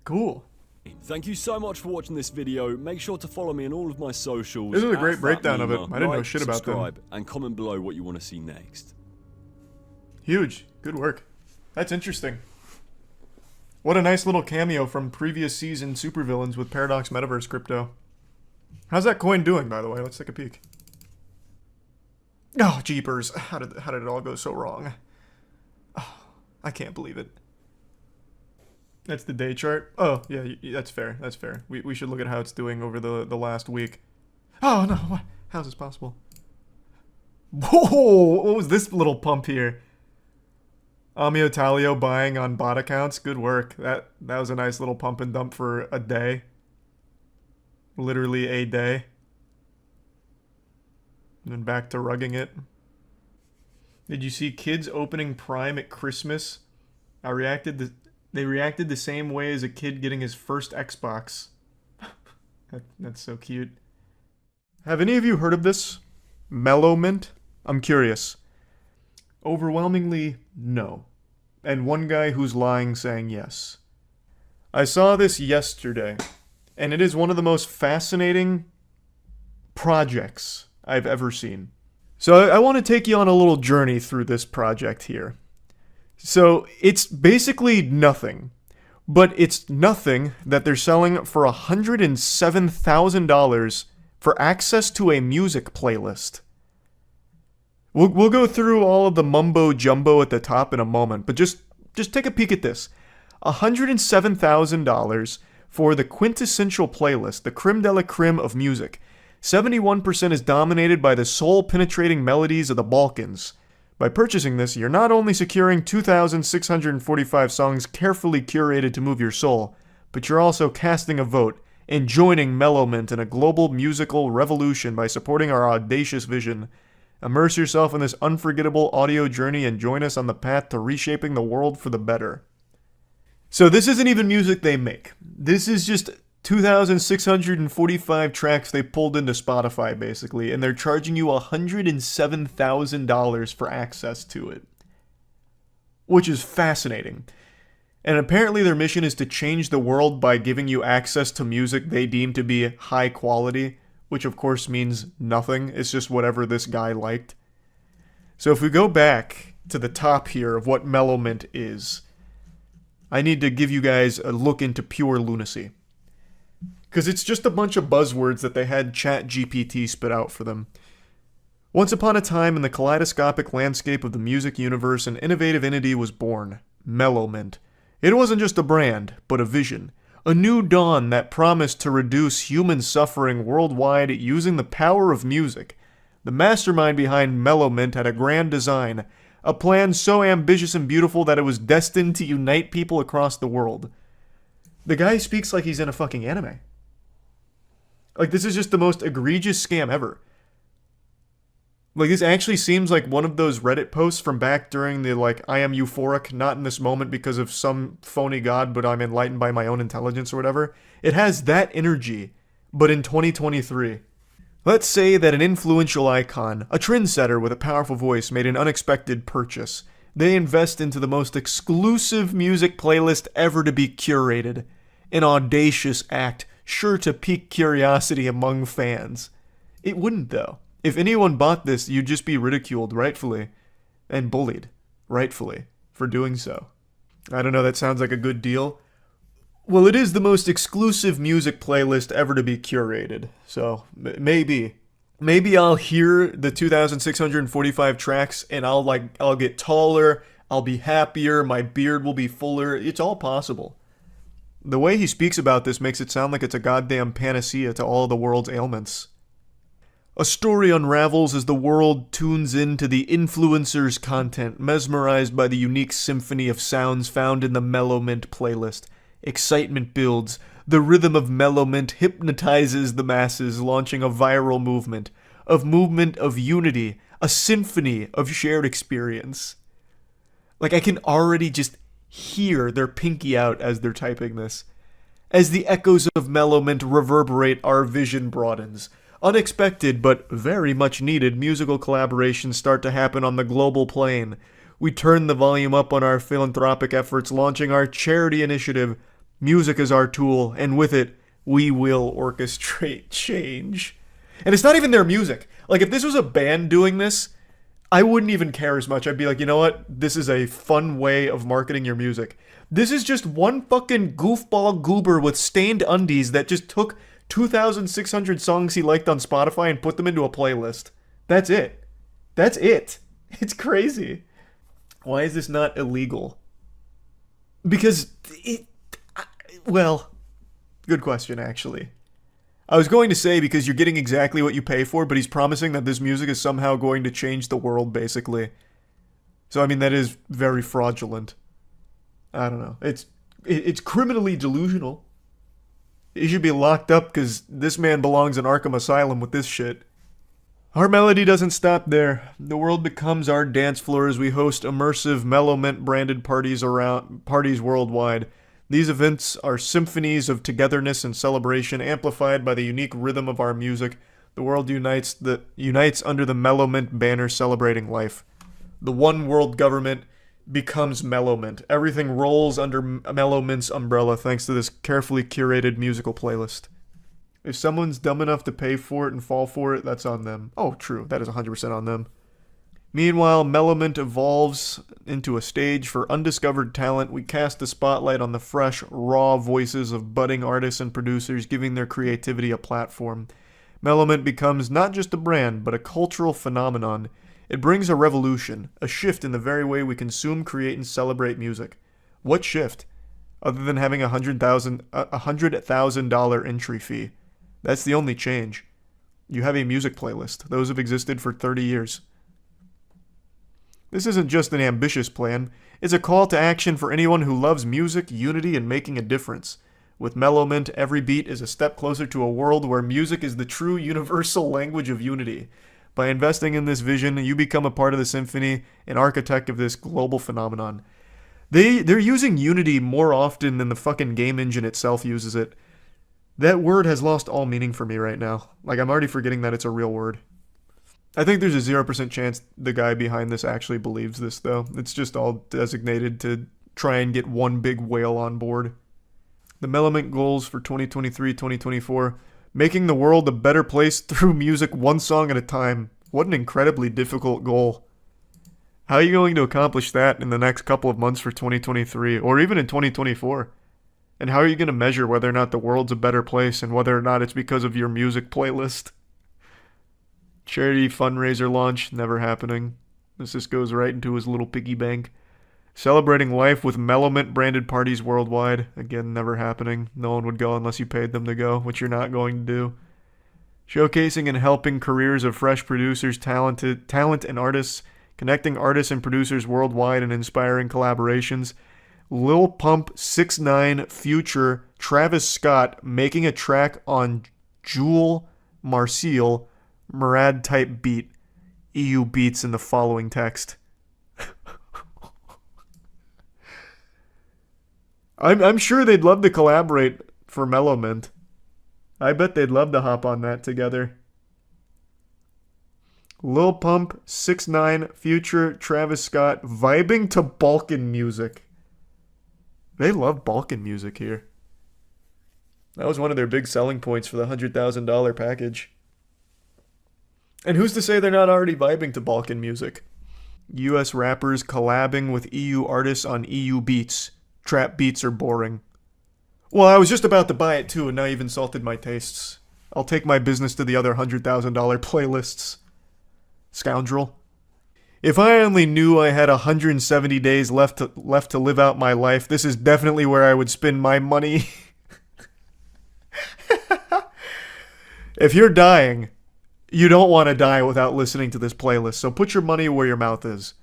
Cool. Thank you so much for watching this video. Make sure to follow me on all of my socials. This is a great breakdown of it. I didn't know shit about them. Subscribe and comment below what you want to see next. Huge. Good work. That's interesting. What a nice little cameo from previous season supervillains with Paradox Metaverse crypto. How's that coin doing, by the way? Let's take a peek. Oh, jeepers. How did it all go so wrong? Oh, I can't believe it. That's the day chart? Oh, yeah, that's fair. That's fair. We should look at how it's doing over the last week. Oh, no. What? How's this possible? Whoa! What was this little pump here? Amio Talio buying on bot accounts. Good work. That was a nice little pump and dump for a day. Literally a day. And then back to rugging it. Did you see kids opening Prime at Christmas? They reacted the same way as a kid getting his first Xbox. That's so cute. Have any of you heard of this? Mellow Mint? I'm curious. Overwhelmingly, no. And one guy who's lying saying yes. I saw this yesterday, and it is one of the most fascinating projects I've ever seen. So I want to take you on a little journey through this project here. So it's basically nothing, but it's nothing that they're selling for $107,000 for access to a music playlist. We'll go through all of the mumbo jumbo at the top in a moment, but just take a peek at this. $107,000 for the quintessential playlist, the creme de la creme of music. 71% is dominated by the soul-penetrating melodies of the Balkans. By purchasing this, you're not only securing 2,645 songs carefully curated to move your soul, but you're also casting a vote and joining Mellow Mint in a global musical revolution by supporting our audacious vision. Immerse yourself in this unforgettable audio journey and join us on the path to reshaping the world for the better. So this isn't even music they make. This is just 2,645 tracks they pulled into Spotify, basically, and they're charging you $107,000 for access to it. Which is fascinating. And apparently their mission is to change the world by giving you access to music they deem to be high quality, which of course means nothing. It's just whatever this guy liked. So if we go back to the top here of what Mellow Mint is, I need to give you guys a look into pure lunacy. Because it's just a bunch of buzzwords that they had ChatGPT spit out for them. Once upon a time in the kaleidoscopic landscape of the music universe, an innovative entity was born, Mellow Mint. It wasn't just a brand, but a vision. A new dawn that promised to reduce human suffering worldwide using the power of music. The mastermind behind Mellow Mint had a grand design, a plan so ambitious and beautiful that it was destined to unite people across the world. The guy speaks like he's in a fucking anime. Like, this is just the most egregious scam ever. Like, this actually seems like one of those Reddit posts from back during the, like, I am euphoric, not in this moment because of some phony god, but I'm enlightened by my own intelligence or whatever. It has that energy, but in 2023. Let's say that an influential icon, a trendsetter with a powerful voice, made an unexpected purchase. They invest into the most exclusive music playlist ever to be curated. An audacious act, sure to pique curiosity among fans. It wouldn't, though. If anyone bought this, you'd just be ridiculed, rightfully, and bullied, rightfully, for doing so. I don't know, that sounds like a good deal. Well, it is the most exclusive music playlist ever to be curated, so maybe I'll hear the 2,645 tracks and I'll get taller, I'll be happier, my beard will be fuller. It's all possible. The way he speaks about this makes it sound like it's a goddamn panacea to all the world's ailments. A story unravels as the world tunes into the influencer's content, mesmerized by the unique symphony of sounds found in the Mellowmint playlist. Excitement builds. The rhythm of Mellowmint hypnotizes the masses, launching a viral movement of unity, a symphony of shared experience. Like, I can already just hear their pinky out as they're typing this. As the echoes of Mellowmint reverberate, our vision broadens. Unexpected but very much needed musical collaborations start to happen on the global plane. We turn the volume up on our philanthropic efforts, launching our charity initiative. Music is our tool, and with it, we will orchestrate change. And it's not even their music. Like, if this was a band doing this, I wouldn't even care as much. I'd be like, you know what? This is a fun way of marketing your music. This is just one fucking goofball goober with stained undies that just took 2,600 songs he liked on Spotify and put them into a playlist. That's it. That's it. It's crazy. Why is this not illegal? Because well, good question, actually. I was going to say because you're getting exactly what you pay for, but he's promising that this music is somehow going to change the world, basically. So, I mean, that is very fraudulent. I don't know. It's criminally delusional. He should be locked up because this man belongs in Arkham Asylum with this shit. Our melody doesn't stop there. The world becomes our dance floor as we host immersive Mellowmint branded parties worldwide. These events are symphonies of togetherness and celebration, amplified by the unique rhythm of our music. The world unites under the Mellowmint banner celebrating life. The one world government becomes Mellowmint. Everything rolls under Mellowmint's umbrella thanks to this carefully curated musical playlist. If someone's dumb enough to pay for it and fall for it, that's on them. Oh, true. That is 100% on them. Meanwhile, Mellowmint evolves into a stage for undiscovered talent. We cast the spotlight on the fresh, raw voices of budding artists and producers, giving their creativity a platform. Mellowmint becomes not just a brand, but a cultural phenomenon. It brings a revolution, a shift in the very way we consume, create, and celebrate music. What shift? Other than having a $100,000 entry fee. That's the only change. You have a music playlist. Those have existed for 30 years. This isn't just an ambitious plan. It's a call to action for anyone who loves music, unity, and making a difference. With Mellowmint, every beat is a step closer to a world where music is the true universal language of unity. By investing in this vision, you become a part of the symphony, an architect of this global phenomenon. They're using unity more often than the fucking game engine itself uses it. That word has lost all meaning for me right now. Like, I'm already forgetting that it's a real word. I think there's a 0% chance the guy behind this actually believes this, though. It's just all designated to try and get one big whale on board. The Mellowmint goals for 2023-2024: making the world a better place through music one song at a time. What an incredibly difficult goal. How are you going to accomplish that in the next couple of months for 2023, or even in 2024? And how are you going to measure whether or not the world's a better place and whether or not it's because of your music playlist? Charity fundraiser launch, never happening. This just goes right into his little piggy bank. Celebrating life with Mellowmint branded parties worldwide, again, never happening. No one would go unless you paid them to go, which you're not going to do. Showcasing and helping careers of fresh producers, talent and artists, connecting artists and producers worldwide and inspiring collaborations. Lil Pump, 6ix9ine, Future, Travis Scott making a track on Jewel Marcel Murad type beat. EU beats in the following text. I'm sure they'd love to collaborate for Mellowmint. I bet they'd love to hop on that together. Lil Pump, 6ix9ine, Future, Travis Scott vibing to Balkan music. They love Balkan music here. That was one of their big selling points for the $100,000 package. And who's to say they're not already vibing to Balkan music? US rappers collabing with EU artists on EU beats. Trap beats are boring. Well, I was just about to buy it too, and now you've insulted my tastes. I'll take my business to the other $100,000 playlists. Scoundrel. If I only knew I had 170 days left to live out my life, this is definitely where I would spend my money. If you're dying, You don't want to die without listening to this playlist, so put your money where your mouth is.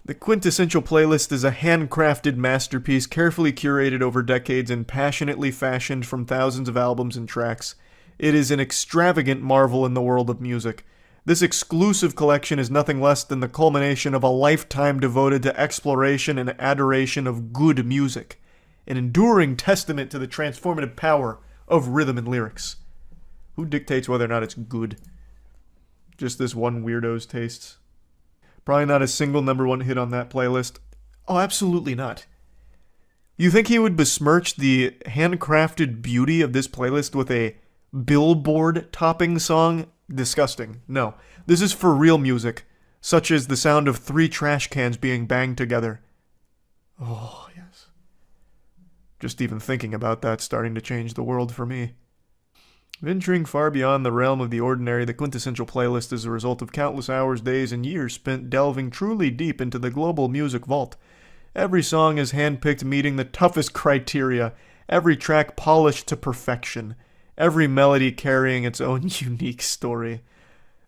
The Quintessential Playlist is a handcrafted masterpiece carefully curated over decades and passionately fashioned from thousands of albums and tracks. It is an extravagant marvel in the world of music. This exclusive collection is nothing less than the culmination of a lifetime devoted to exploration and adoration of good music, an enduring testament to the transformative power of rhythm and lyrics. Who dictates whether or not it's good? Just this one weirdo's tastes? Probably not a single #1 hit on that playlist. Oh, absolutely not. You think he would besmirch the handcrafted beauty of this playlist with a Billboard-topping song? Disgusting. No. This is for real music, such as the sound of 3 trash cans being banged together. Oh, yes. Just even thinking about that starting to change the world for me. Venturing far beyond the realm of the ordinary, the Quintessential Playlist is a result of countless hours, days, and years spent delving truly deep into the global music vault. Every song is handpicked meeting the toughest criteria, every track polished to perfection, every melody carrying its own unique story.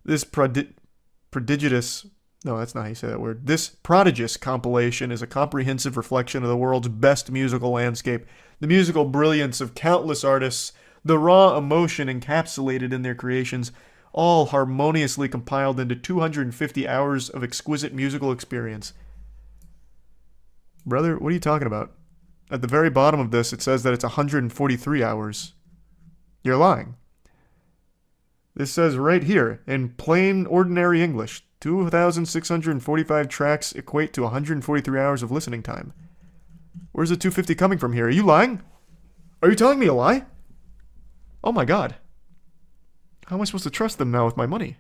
This prodigious compilation is a comprehensive reflection of the world's best musical landscape, the musical brilliance of countless artists, the raw emotion encapsulated in their creations, all harmoniously compiled into 250 hours of exquisite musical experience. Brother, what are you talking about? At the very bottom of this, it says that it's 143 hours. You're lying. This says right here, in plain, ordinary English, 2,645 tracks equate to 143 hours of listening time. Where's the 250 coming from here? Are you lying? Are you telling me a lie? Oh my god. How am I supposed to trust them now with my money?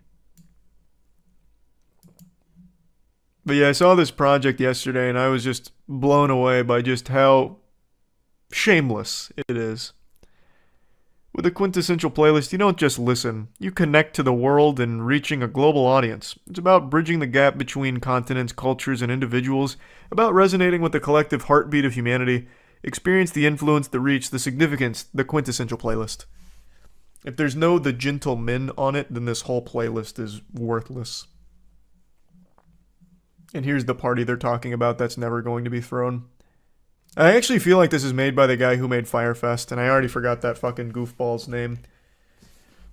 But yeah, I saw this project yesterday and I was just blown away by just how shameless it is. With a Quintessential Playlist, you don't just listen. You connect to the world and reaching a global audience. It's about bridging the gap between continents, cultures, and individuals, about resonating with the collective heartbeat of humanity. Experience the influence, the reach, the significance, the Quintessential Playlist. If there's no The Gentlemen on it, then this whole playlist is worthless. And here's the party they're talking about that's never going to be thrown. I actually feel like this is made by the guy who made Firefest, and I already forgot that fucking goofball's name.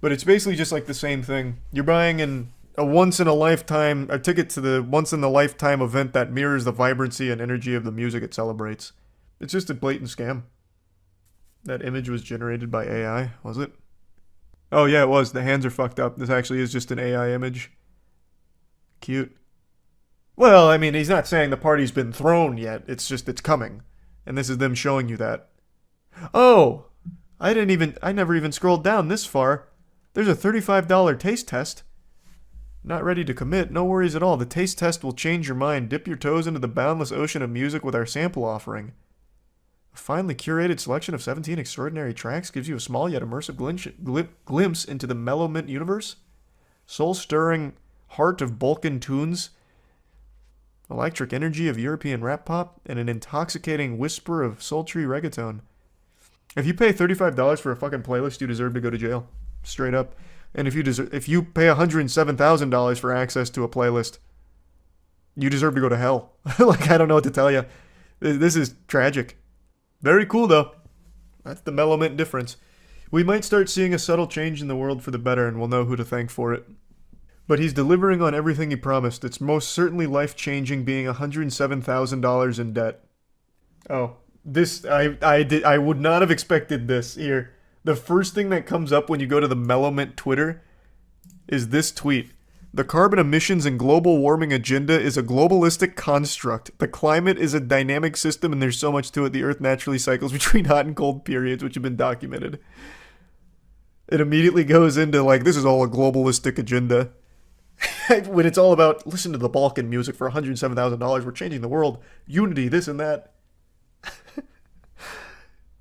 But it's basically just like the same thing. You're buying a ticket to the once-in-a-lifetime event that mirrors the vibrancy and energy of the music it celebrates. It's just a blatant scam. That image was generated by AI, was it? Oh yeah, it was. The hands are fucked up. This actually is just an AI image. Cute. Well, I mean, he's not saying the party's been thrown yet. It's just, it's coming. And this is them showing you that. Oh! I never even scrolled down this far. There's a $35 taste test. Not ready to commit? No worries at all. The taste test will change your mind. Dip your toes into the boundless ocean of music with our sample offering. A finely curated selection of 17 extraordinary tracks gives you a small yet immersive glimpse into the Mellow Mint universe. Soul-stirring heart of Balkan tunes, electric energy of European rap pop, and an intoxicating whisper of sultry reggaeton. If you pay $35 for a fucking playlist, you deserve to go to jail. Straight up. And if you pay $107,000 for access to a playlist, you deserve to go to hell. Like, I don't know what to tell you. This is tragic. Very cool, though. That's the Mellow Mint difference. We might start seeing a subtle change in the world for the better, and we'll know who to thank for it. But he's delivering on everything he promised. It's most certainly life-changing being $107,000 in debt. Oh, this, I would not have expected this. Here, the first thing that comes up when you go to the Mellow Mint Twitter is this tweet. The carbon emissions and global warming agenda is a globalistic construct. The climate is a dynamic system and there's so much to it. The Earth naturally cycles between hot and cold periods, which have been documented. It immediately goes into, like, this is all a globalistic agenda. When it's all about, listen to the Balkan music for $107,000, we're changing the world, unity, this and that.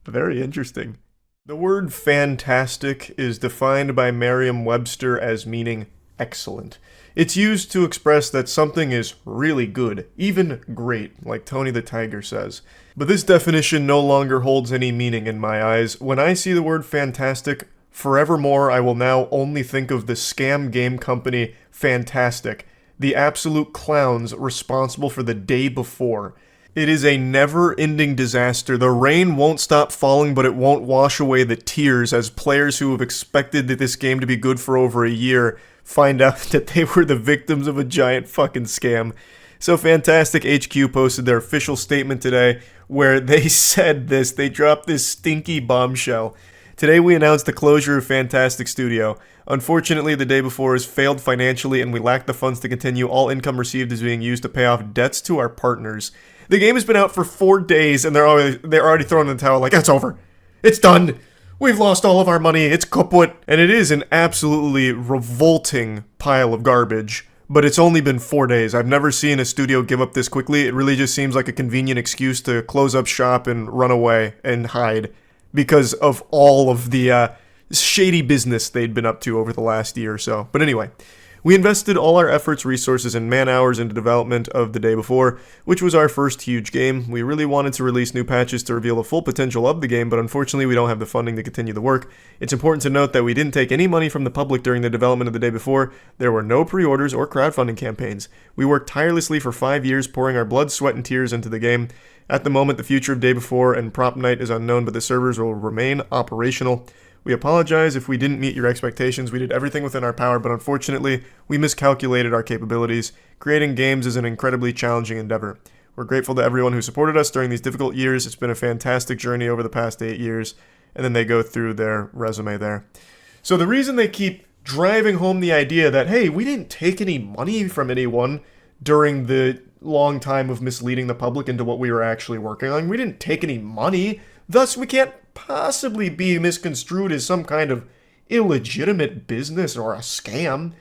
Very interesting. The word fantastic is defined by Merriam-Webster as meaning excellent. It's used to express that something is really good, even great, like Tony the Tiger says. But this definition no longer holds any meaning in my eyes. When I see the word fantastic, Forevermore, I will now only think of the scam game company Fantastic, the absolute clowns responsible for the day before. It is a never-ending disaster. The rain won't stop falling, but it won't wash away the tears as players who have expected that this game to be good for over a year find out that they were the victims of a giant fucking scam. So Fantastic HQ posted their official statement today where they said this. They dropped this stinky bombshell. Today we announced the closure of Fantastic Studio. Unfortunately, the day before has failed financially and we lack the funds to continue. All income received is being used to pay off debts to our partners. The game has been out for 4 days and they're already throwing in the towel like, it's over. It's done. We've lost all of our money. It's kaput. And it is an absolutely revolting pile of garbage. But it's only been 4 days. I've never seen a studio give up this quickly. It really just seems like a convenient excuse to close up shop and run away and hide because of all of the shady business they'd been up to over the last year or so. But anyway, we invested all our efforts, resources, and man-hours into development of the day before, which was our first huge game. We really wanted to release new patches to reveal the full potential of the game, but unfortunately we don't have the funding to continue the work. It's important to note that we didn't take any money from the public during the development of the day before. There were no pre-orders or crowdfunding campaigns. We worked tirelessly for 5 years, pouring our blood, sweat, and tears into the game. At the moment, the future of Day Before and Prop Night is unknown, but the servers will remain operational. We apologize if we didn't meet your expectations. We did everything within our power, but unfortunately, we miscalculated our capabilities. Creating games is an incredibly challenging endeavor. We're grateful to everyone who supported us during these difficult years. It's been a fantastic journey over the past 8 years. And then they go through their resume there. So the reason they keep driving home the idea that, hey, we didn't take any money from anyone during the long time of misleading the public into what we were actually working on. We didn't take any money. Thus, we can't possibly be misconstrued as some kind of illegitimate business or a scam.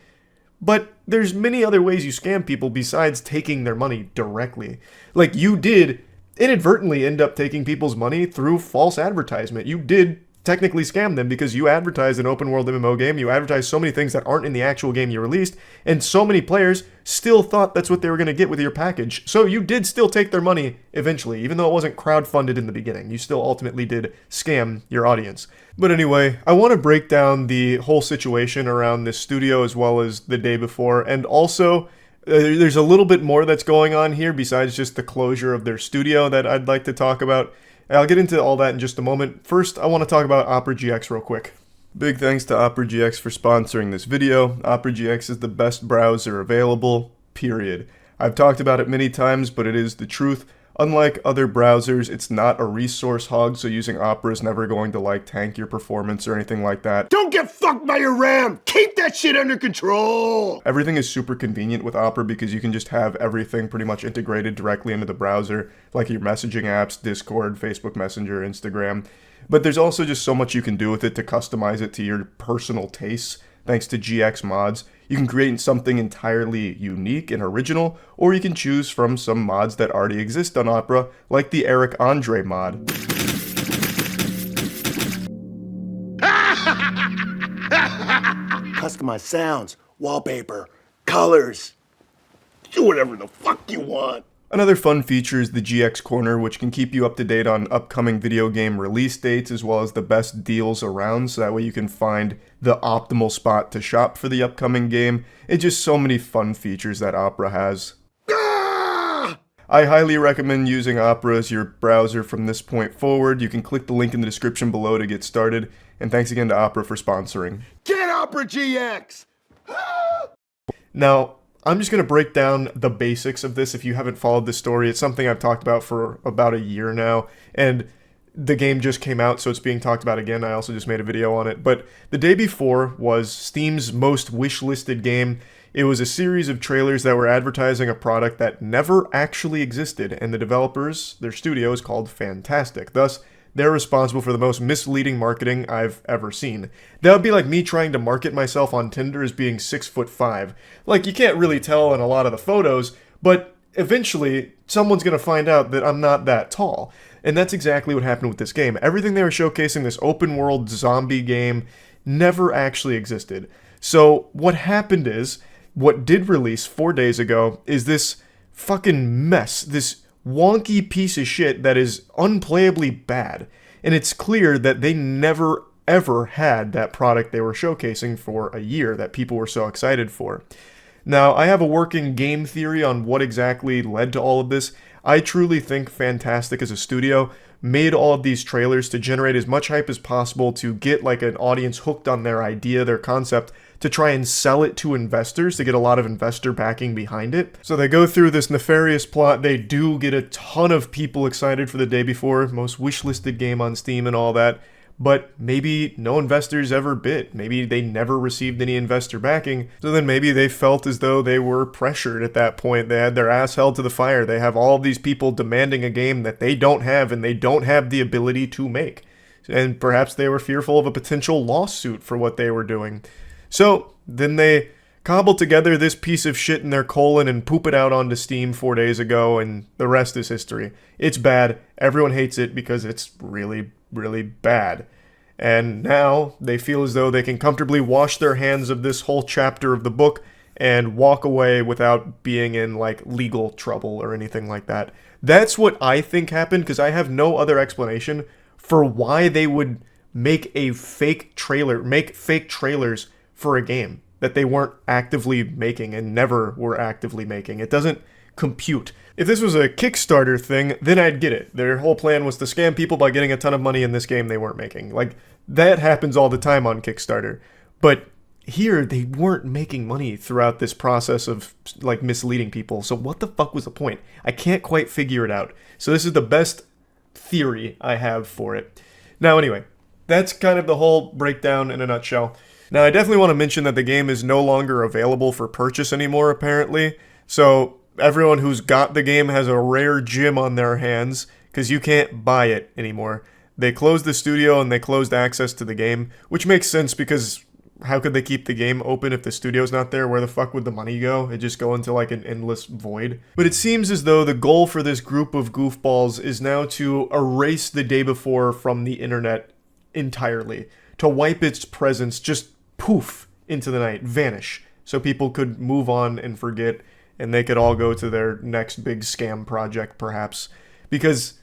But there's many other ways you scam people besides taking their money directly. Like, you did inadvertently end up taking people's money through false advertisement. You did technically scam them because you advertised an open world MMO game, you advertised so many things that aren't in the actual game you released, and so many players still thought that's what they were going to get with your package. So you did still take their money eventually, even though it wasn't crowdfunded in the beginning. You still ultimately did scam your audience. But anyway, I want to break down the whole situation around this studio as well as the day before, and also there's a little bit more that's going on here besides just the closure of their studio that I'd like to talk about. I'll get into all that in just a moment. First, I want to talk about Opera GX real quick. Big thanks to Opera GX for sponsoring this video. Opera GX is the best browser available, period. I've talked about it many times, but it is the truth. Unlike other browsers, it's not a resource hog, so using Opera is never going to tank your performance or anything like that. Don't get fucked by your RAM! Keep that shit under control! Everything is super convenient with Opera because you can just have everything pretty much integrated directly into the browser, like your messaging apps, Discord, Facebook Messenger, Instagram. But there's also just so much you can do with it to customize it to your personal tastes, thanks to GX mods. You can create something entirely unique and original, or you can choose from some mods that already exist on Opera, like the Eric Andre mod. Customize sounds, wallpaper, colors. Do whatever the fuck you want. Another fun feature is the GX Corner, which can keep you up to date on upcoming video game release dates as well as the best deals around, so that way you can find the optimal spot to shop for the upcoming game. It's just so many fun features that Opera has. I highly recommend using Opera as your browser from this point forward. You can click the link in the description below to get started, and thanks again to Opera for sponsoring. Get Opera GX! Now, I'm just going to break down the basics of this if you haven't followed this story. It's something I've talked about for about a year now, and the game just came out, so it's being talked about again. I also just made a video on it. But the day before was Steam's most wish-listed game. It was a series of trailers that were advertising a product that never actually existed, and the developers, their studio, is called Fantastic. Thus, they're responsible for the most misleading marketing I've ever seen. That would be like me trying to market myself on Tinder as being 6'5". Like, you can't really tell in a lot of the photos, but eventually someone's going to find out that I'm not that tall. And that's exactly what happened with this game. Everything they were showcasing, this open world zombie game, never actually existed. So what happened is, what did release 4 days ago is this fucking mess, this wonky piece of shit that is unplayably bad. And it's clear that they never ever had that product they were showcasing for a year that people were so excited for. Now, I have a working game theory on what exactly led to all of this. I truly think Fantastic as a studio made all of these trailers to generate as much hype as possible to get like an audience hooked on their idea, their concept, to try and sell it to investors to get a lot of investor backing behind it. So they go through this nefarious plot. They do get a ton of people excited for the day before, most wishlisted game on Steam and all that. But maybe no investors ever bid. Maybe they never received any investor backing. So then maybe they felt as though they were pressured at that point. They had their ass held to the fire. They have all of these people demanding a game that they don't have and they don't have the ability to make. And perhaps they were fearful of a potential lawsuit for what they were doing. So then they cobbled together this piece of shit in their colon and poop it out onto Steam 4 days ago, and the rest is history. It's bad. Everyone hates it because it's really, really bad. And now they feel as though they can comfortably wash their hands of this whole chapter of the book and walk away without being in like legal trouble or anything like that. That's what I think happened, because I have no other explanation for why they would make a fake trailer, make fake trailers for a game that they weren't actively making and never were actively making. It doesn't compute. If this was a Kickstarter thing, then I'd get it. Their whole plan was to scam people by getting a ton of money in this game they weren't making. Like, that happens all the time on Kickstarter. But here, they weren't making money throughout this process of, like, misleading people. So what the fuck was the point? I can't quite figure it out. So this is the best theory I have for it. Now, anyway, that's kind of the whole breakdown in a nutshell. Now, I definitely want to mention that the game is no longer available for purchase anymore, apparently. So everyone who's got the game has a rare gem on their hands, because you can't buy it anymore. They closed the studio and they closed access to the game, which makes sense because how could they keep the game open if the studio's not there? Where the fuck would the money go? It'd just go into like an endless void. But it seems as though the goal for this group of goofballs is now to erase the day before from the internet entirely. To wipe its presence, just poof into the night, vanish, so people could move on and forget, and they could all go to their next big scam project, perhaps, because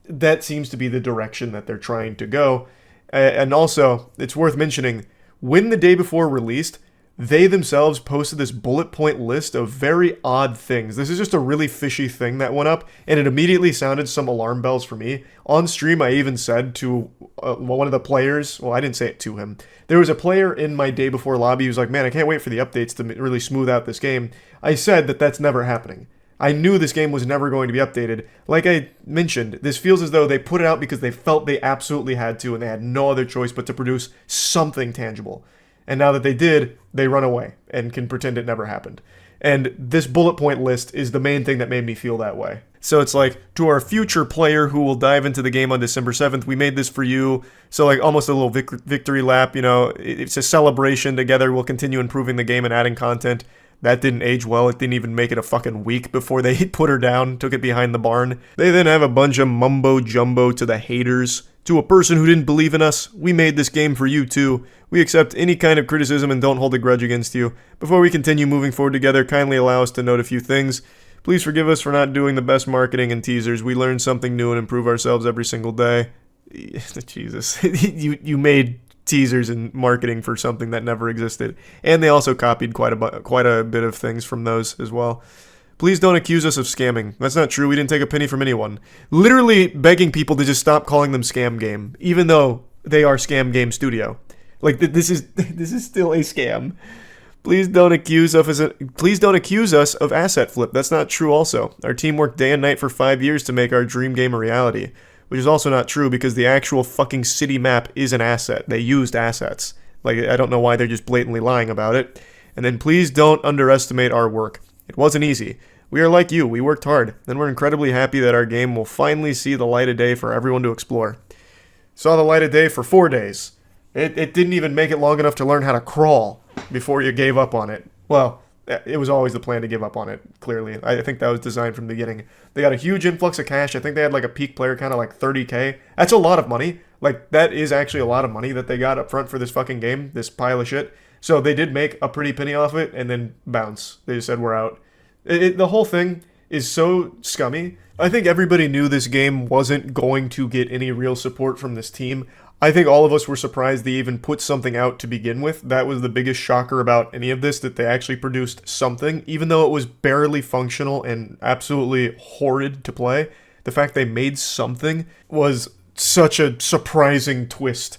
that seems to be the direction that they're trying to go. And also, it's worth mentioning, when the day before released, they themselves posted this bullet point list of very odd things. This is just a really fishy thing that went up, and it immediately sounded some alarm bells for me. On stream, I even said to one of the players, well, I didn't say it to him. There was a player in my day before lobby who was like, man, I can't wait for the updates to really smooth out this game. I said that that's never happening. I knew this game was never going to be updated. Like I mentioned, this feels as though they put it out because they felt they absolutely had to, and they had no other choice but to produce something tangible. And now that they did, they run away and can pretend it never happened. And this bullet point list is the main thing that made me feel that way. So it's like, to our future player who will dive into the game on December 7th, we made this for you. So like almost a little victory lap, you know, it's a celebration together. We'll continue improving the game and adding content. That didn't age well. It didn't even make it a fucking week before they put her down, took it behind the barn. They then have a bunch of mumbo jumbo to the haters. To a person who didn't believe in us, we made this game for you too. We accept any kind of criticism and don't hold a grudge against you. Before we continue moving forward together, kindly allow us to note a few things. Please forgive us for not doing the best marketing and teasers. We learn something new and improve ourselves every single day. Jesus. you made teasers and marketing for something that never existed. And they also copied quite a bit of things from those as well. Please don't accuse us of scamming. That's not true. We didn't take a penny from anyone. Literally begging people to just stop calling them Scam Game, even though they are Scam Game Studio. Like, this is still a scam. Please don't accuse us of asset flip. That's not true also. Our team worked day and night for 5 years to make our dream game a reality, which is also not true because the actual fucking city map is an asset. They used assets. Like, I don't know why they're just blatantly lying about it. And then please don't underestimate our work. It wasn't easy. We are like you. We worked hard. And we're incredibly happy that our game will finally see the light of day for everyone to explore. Saw the light of day for 4 days. It didn't even make it long enough to learn how to crawl before you gave up on it. Well, it was always the plan to give up on it, clearly. I think that was designed from the beginning. They got a huge influx of cash. I think they had like a peak player count of like 30K. That's a lot of money. Like, that is actually a lot of money that they got up front for this fucking game, this pile of shit. So they did make a pretty penny off it and then bounce. They just said, we're out. The whole thing is so scummy. I think everybody knew this game wasn't going to get any real support from this team. I think all of us were surprised they even put something out to begin with. That was the biggest shocker about any of this, that they actually produced something, even though it was barely functional and absolutely horrid to play. The fact they made something was such a surprising twist.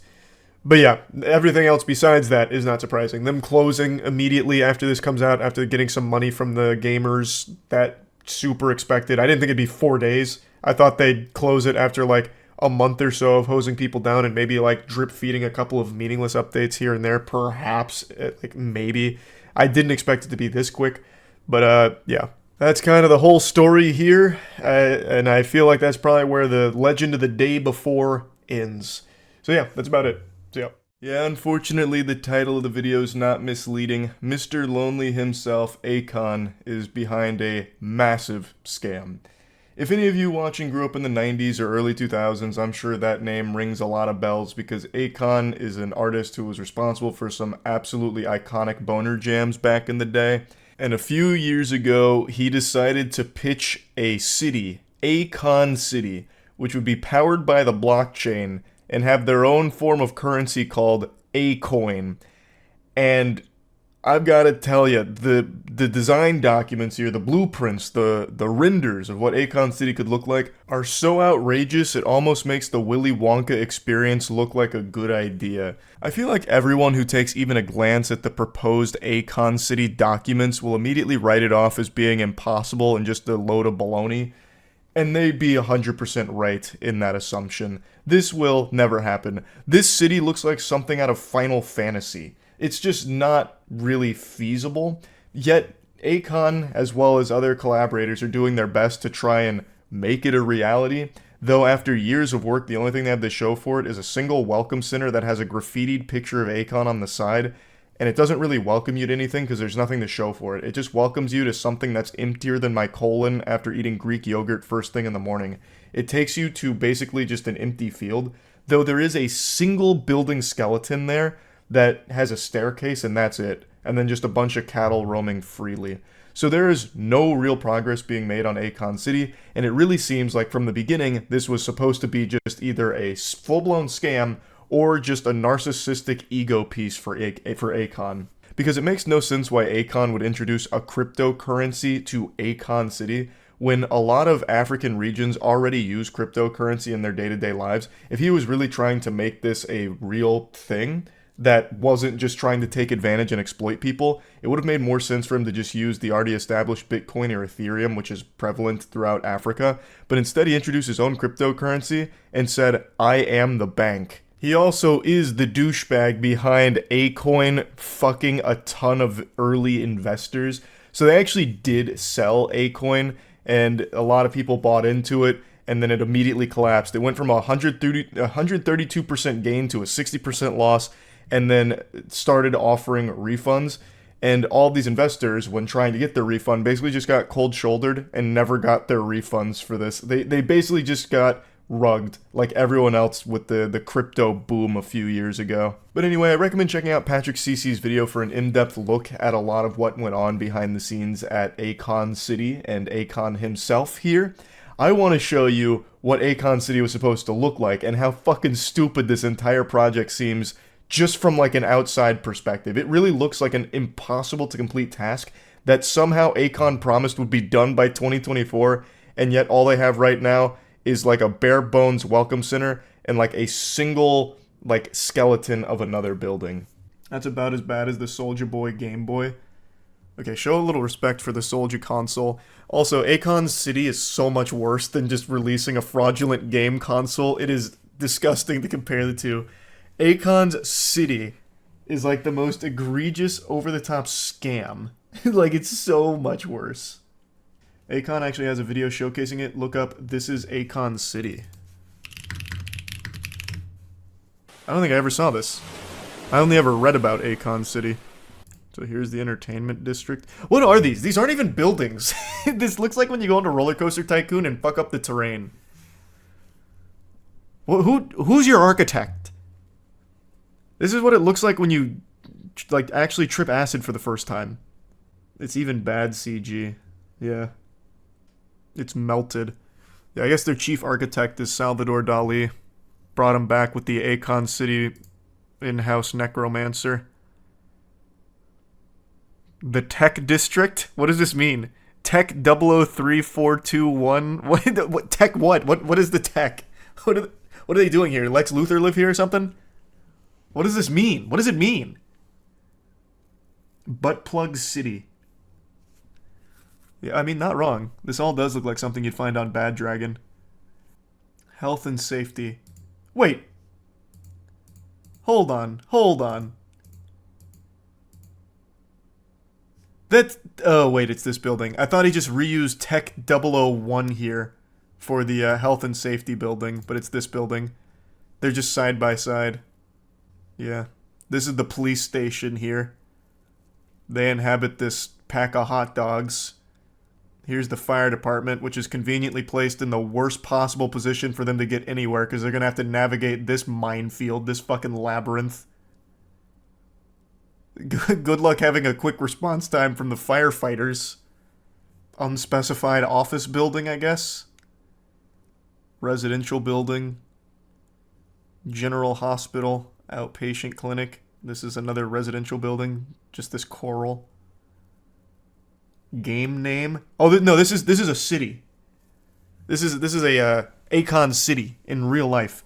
But yeah, everything else besides that is not surprising. Them closing immediately after this comes out, after getting some money from the gamers, that super expected. I didn't think it'd be 4 days. I thought they'd close it after like a month or so of hosing people down and maybe like drip feeding a couple of meaningless updates here and there, perhaps, like maybe. I didn't expect it to be this quick, but yeah. That's kind of the whole story here, and I feel like that's probably where the legend of the day before ends. So yeah, that's about it. So yeah. Yeah, unfortunately the title of the video is not misleading. Mr. Lonely himself, Akon, is behind a massive scam. If any of you watching grew up in the 90s or early 2000s, I'm sure that name rings a lot of bells because Akon is an artist who was responsible for some absolutely iconic boner jams back in the day. And a few years ago, he decided to pitch a city, Akon City, which would be powered by the blockchain and have their own form of currency called Acoin. And I've got to tell you, the design documents here, the blueprints, the renders of what Akon City could look like are so outrageous it almost makes the Willy Wonka experience look like a good idea. I feel like everyone who takes even a glance at the proposed Akon City documents will immediately write it off as being impossible and just a load of baloney. And they'd be 100% right in that assumption. This will never happen. This city looks like something out of Final Fantasy. It's just not really feasible, yet Akon, as well as other collaborators, are doing their best to try and make it a reality, though after years of work, the only thing they have to show for it is a single welcome center that has a graffitied picture of Akon on the side, and it doesn't really welcome you to anything because there's nothing to show for it. It just welcomes you to something that's emptier than my colon after eating Greek yogurt first thing in the morning. It takes you to basically just an empty field, though there is a single building skeleton there that has a staircase and that's it, and then just a bunch of cattle roaming freely. So there is no real progress being made on Akon City, and it really seems like from the beginning this was supposed to be just either a full-blown scam or just a narcissistic ego piece for Akon. Because it makes no sense why Akon would introduce a cryptocurrency to Akon City when a lot of African regions already use cryptocurrency in their day-to-day lives. If he was really trying to make this a real thing that wasn't just trying to take advantage and exploit people, it would have made more sense for him to just use the already established Bitcoin or Ethereum, which is prevalent throughout Africa. But instead he introduced his own cryptocurrency and said, "I am the bank." He also is the douchebag behind Acoin fucking a ton of early investors. So they actually did sell Acoin, and a lot of people bought into it, and then it immediately collapsed. It went from a 132% gain to a 60% loss, and then started offering refunds. And all these investors, when trying to get their refund, basically just got cold-shouldered and never got their refunds for this. They basically just got rugged like everyone else with the crypto boom a few years ago. But anyway, I recommend checking out Patrick Cece's video for an in-depth look at a lot of what went on behind the scenes at Akon City and Akon himself here. I want to show you what Akon City was supposed to look like and how fucking stupid this entire project seems just from like an outside perspective. It really looks like an impossible to complete task that somehow Akon promised would be done by 2024, and yet all they have right now is like a bare bones welcome center and like a single like skeleton of another building. That's about as bad as the Soulja Boy Game Boy. Okay, show a little respect for the Soulja console. Also, Akon City is so much worse than just releasing a fraudulent game console. It is disgusting to compare the two. Akon's City is like the most egregious, over-the-top scam. Like, it's so much worse. Akon actually has a video showcasing it. Look up, "This is Akon City." I don't think I ever saw this. I only ever read about Akon City. So here's the entertainment district. What are these? These aren't even buildings. This looks like when you go into Roller Coaster Tycoon and fuck up the terrain. Who's your architect? This is what it looks like when you like actually trip acid for the first time. It's even bad CG. Yeah. It's melted. Yeah, I guess their chief architect is Salvador Dali. brought him back with the Akon City in-house necromancer. The Tech District? What does this mean? Tech 003421? What tech what? What is the tech? What are they doing here? Lex Luthor live here or something? What does this mean? What does it mean? Buttplug City. Yeah, I mean, not wrong. This all does look like something you'd find on Bad Dragon. Health and safety. Wait. Hold on. Hold on. That's... Oh, wait, it's this building. I thought he just reused Tech 001 here for the health and safety building, but it's this building. They're just side by side. Yeah. This is the police station here. They inhabit this pack of hot dogs. Here's the fire department, which is conveniently placed in the worst possible position for them to get anywhere, because they're going to have to navigate this minefield, this fucking labyrinth. Good luck having a quick response time from the firefighters. Unspecified office building, I guess. Residential building. General hospital. Outpatient clinic. This is another residential building. Just this coral. Game name. Oh no, this is a city. This is a Akon City in real life.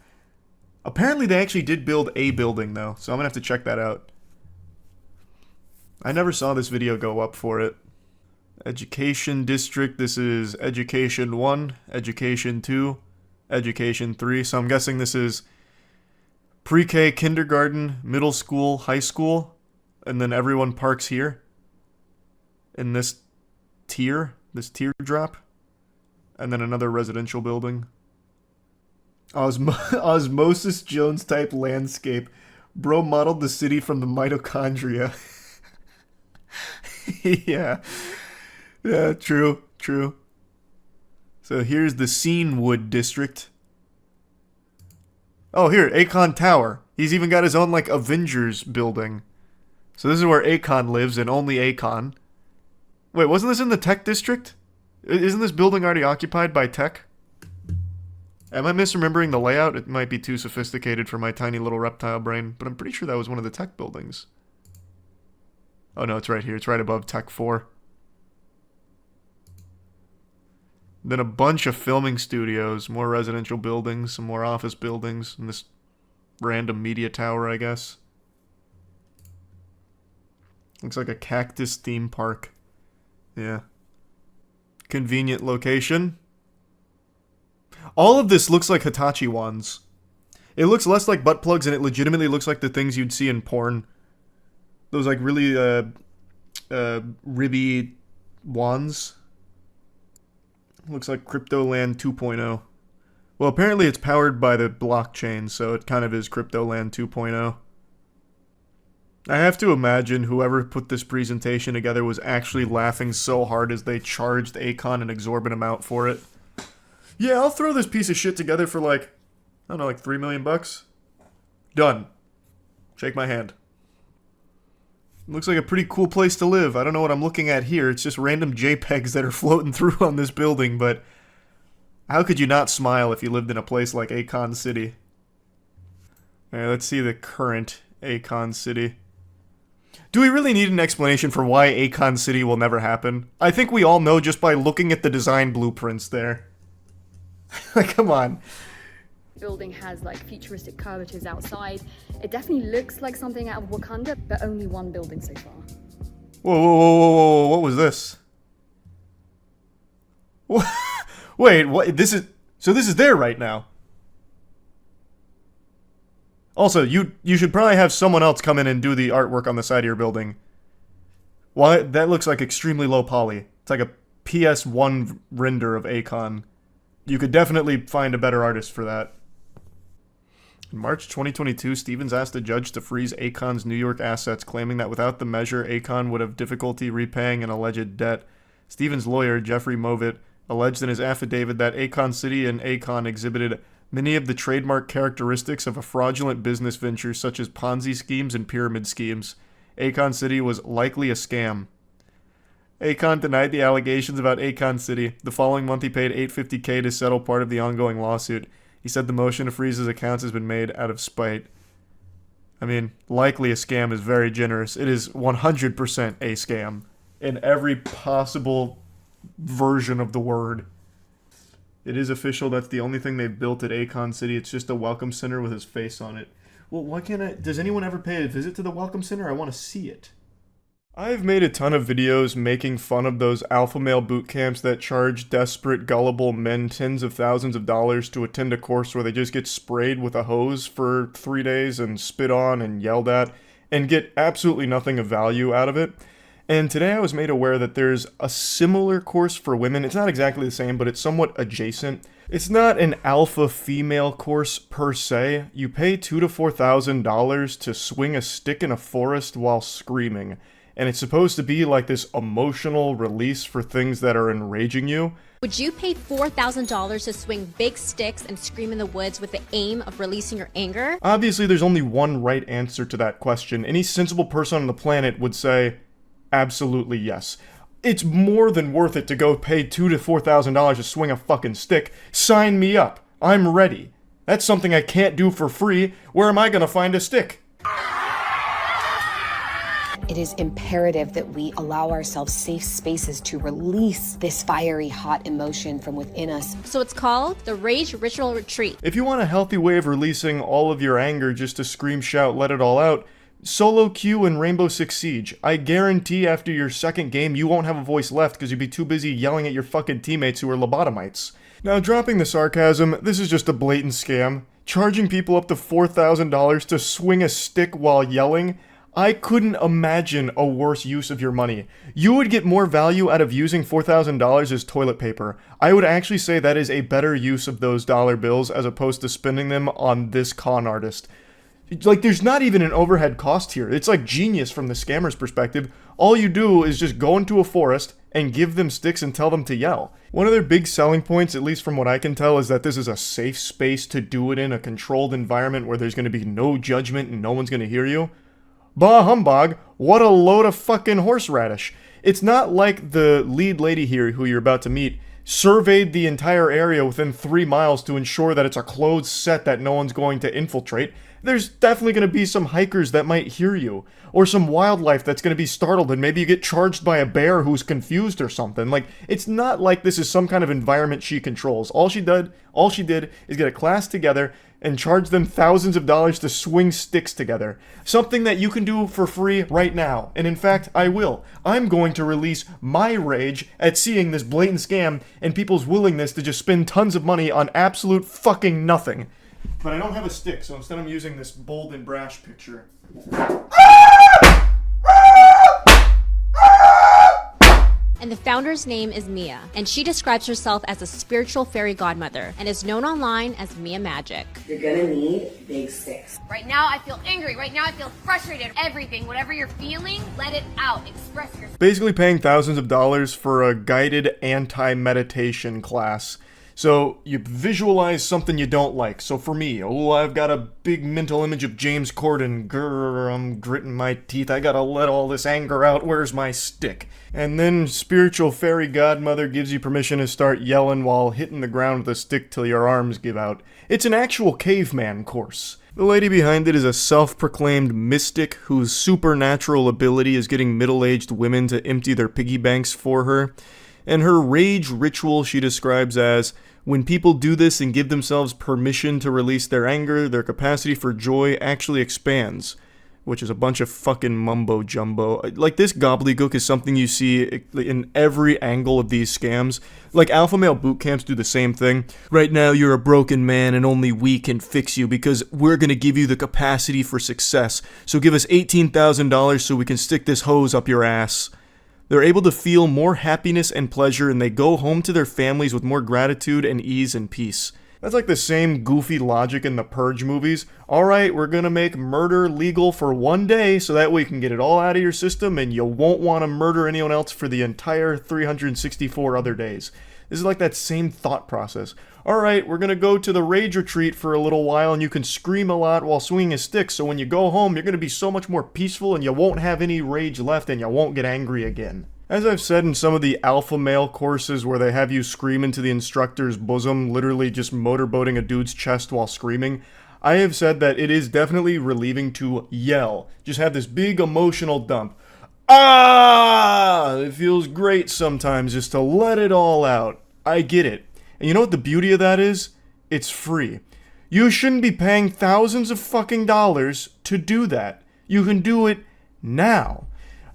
Apparently they actually did build a building though, so I'm gonna have to check that out. I never saw this video go up for it. Education District. This is Education 1, Education 2, Education 3. So I'm guessing this is pre-K, kindergarten, middle school, high school, and then everyone parks here in this teardrop, and then another residential building. Osmosis Jones type landscape. Bro modeled the city from the mitochondria. Yeah, true. So here's the Scenewood District. Oh, here, Akon Tower. He's even got his own, like, Avengers building. So this is where Akon lives, and only Akon. Wait, wasn't this in the Tech District? Isn't this building already occupied by Tech? Am I misremembering the layout? It might be too sophisticated for my tiny little reptile brain, but I'm pretty sure that was one of the Tech buildings. Oh no, it's right here. It's right above Tech 4. Then a bunch of filming studios, more residential buildings, some more office buildings, and this random media tower, I guess. Looks like a cactus theme park. Yeah. Convenient location. All of this looks like Hitachi wands. It looks less like butt plugs, and it legitimately looks like the things you'd see in porn. Those, like, really, ribby wands. Looks like Cryptoland 2.0. Well, apparently it's powered by the blockchain, so it kind of is Cryptoland 2.0. I have to imagine whoever put this presentation together was actually laughing so hard as they charged Akon an exorbitant amount for it. Yeah, I'll throw this piece of shit together for like, I don't know, like $3 million bucks. Done. Shake my hand. Looks like a pretty cool place to live. I don't know what I'm looking at here. It's just random JPEGs that are floating through on this building, but how could you not smile if you lived in a place like Akon City? Alright, let's see the current Akon City. Do we really need an explanation for why Akon City will never happen? I think we all know just by looking at the design blueprints there. Like, come on. Building has like futuristic curvatures outside. It definitely looks like something out of Wakanda, but only one building so far. Whoa, what was this? Wait, what? This is there right now. Also, you should probably have someone else come in and do the artwork on the side of your building. Why? That looks like extremely low poly. It's like a PS1 render of Akon. You could definitely find a better artist for that. In March 2022, Stevens asked a judge to freeze Akon's New York assets, claiming that without the measure, Akon would have difficulty repaying an alleged debt. Stevens' lawyer, Jeffrey Movitt, alleged in his affidavit that Akon City and Akon exhibited many of the trademark characteristics of a fraudulent business venture, such as Ponzi schemes and pyramid schemes. Akon City was likely a scam. Akon denied the allegations about Akon City. The following month, he paid $850K to settle part of the ongoing lawsuit. He said the motion to freeze his accounts has been made out of spite. I mean, likely a scam is very generous. It is 100% a scam in every possible version of the word. It is official. That's the only thing they've built at Akon City. It's just a welcome center with his face on it. Well, why can't I... Does anyone ever pay a visit to the welcome center? I want to see it. I've made a ton of videos making fun of those alpha male boot camps that charge desperate, gullible men tens of thousands of dollars to attend a course where they just get sprayed with a hose for 3 days and spit on and yelled at and get absolutely nothing of value out of it. And today I was made aware that there's a similar course for women. It's not exactly the same, but it's somewhat adjacent. It's not an alpha female course per se. You pay $2,000 to $4,000 to swing a stick in a forest while screaming. And it's supposed to be like this emotional release for things that are enraging you. Would you pay $4,000 to swing big sticks and scream in the woods with the aim of releasing your anger? Obviously, there's only one right answer to that question. Any sensible person on the planet would say, absolutely yes. It's more than worth it to go pay $2,000 to $4,000 to swing a fucking stick. Sign me up. I'm ready. That's something I can't do for free. Where am I gonna find a stick? It is imperative that we allow ourselves safe spaces to release this fiery, hot emotion from within us. So it's called the Rage Ritual Retreat. If you want a healthy way of releasing all of your anger just to scream, shout, let it all out, solo queue in Rainbow Six Siege. I guarantee after your second game you won't have a voice left because you'd be too busy yelling at your fucking teammates who are lobotomites. Now, dropping the sarcasm, this is just a blatant scam. Charging people up to $4,000 to swing a stick while yelling? I couldn't imagine a worse use of your money. You would get more value out of using $4,000 as toilet paper. I would actually say that is a better use of those dollar bills as opposed to spending them on this con artist. Like, there's not even an overhead cost here. It's like genius from the scammer's perspective. All you do is just go into a forest and give them sticks and tell them to yell. One of their big selling points, at least from what I can tell, is that this is a safe space to do it in, a controlled environment where there's going to be no judgment and no one's going to hear you. Bah humbug, what a load of fucking horseradish. It's not like the lead lady here, who you're about to meet, surveyed the entire area within 3 miles to ensure that it's a closed set that no one's going to infiltrate. There's definitely going to be some hikers that might hear you, or some wildlife that's going to be startled and maybe you get charged by a bear who's confused or something. Like, it's not like this is some kind of environment she controls. All she did is get a class together and charge them thousands of dollars to swing sticks together. Something that you can do for free right now. And in fact, I will. I'm going to release my rage at seeing this blatant scam and people's willingness to just spend tons of money on absolute fucking nothing. But I don't have a stick, so instead I'm using this bold and brash picture. And the founder's name is Mia, and she describes herself as a spiritual fairy godmother and is known online as Mia Magic. You're gonna need big sticks. Right now I feel angry, right now I feel frustrated. Everything, whatever you're feeling, let it out, express yourself. Basically paying thousands of dollars for a guided anti-meditation class. So you visualize something you don't like. So for me, I've got a big mental image of James Corden. Grrr, I'm gritting my teeth. I gotta let all this anger out. Where's my stick? And then spiritual fairy godmother gives you permission to start yelling while hitting the ground with a stick till your arms give out. It's an actual caveman course. The lady behind it is a self-proclaimed mystic whose supernatural ability is getting middle-aged women to empty their piggy banks for her. And her rage ritual she describes as, when people do this and give themselves permission to release their anger, their capacity for joy actually expands. Which is a bunch of fucking mumbo-jumbo. Like, this gobbledygook is something you see in every angle of these scams. Like, alpha male boot camps do the same thing. Right now, you're a broken man and only we can fix you because we're gonna give you the capacity for success. So give us $18,000 so we can stick this hose up your ass. They're able to feel more happiness and pleasure, and they go home to their families with more gratitude and ease and peace. That's like the same goofy logic in the Purge movies. Alright, we're gonna make murder legal for 1 day, so that way you can get it all out of your system, and you won't want to murder anyone else for the entire 364 other days. This is like that same thought process. Alright, we're gonna go to the rage retreat for a little while, and you can scream a lot while swinging a stick, so when you go home, you're gonna be so much more peaceful, and you won't have any rage left, and you won't get angry again. As I've said in some of the alpha male courses where they have you scream into the instructor's bosom, literally just motorboating a dude's chest while screaming, I have said that it is definitely relieving to yell. Just have this big emotional dump. Ah! It feels great sometimes just to let it all out. I get it. And you know what the beauty of that is? It's free. You shouldn't be paying thousands of fucking dollars to do that. You can do it now.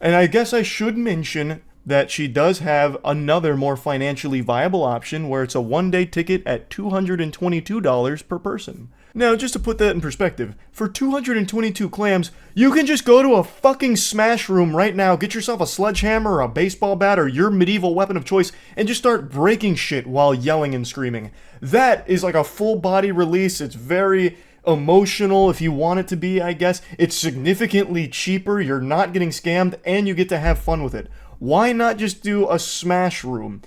And I guess I should mention that she does have another more financially viable option where it's a one-day ticket at $222 per person. Now, just to put that in perspective, for 222 clams, you can just go to a fucking smash room right now, get yourself a sledgehammer or a baseball bat or your medieval weapon of choice, and just start breaking shit while yelling and screaming. That is like a full body release. It's very emotional if you want it to be, I guess. It's significantly cheaper, you're not getting scammed, and you get to have fun with it. Why not just do a smash room?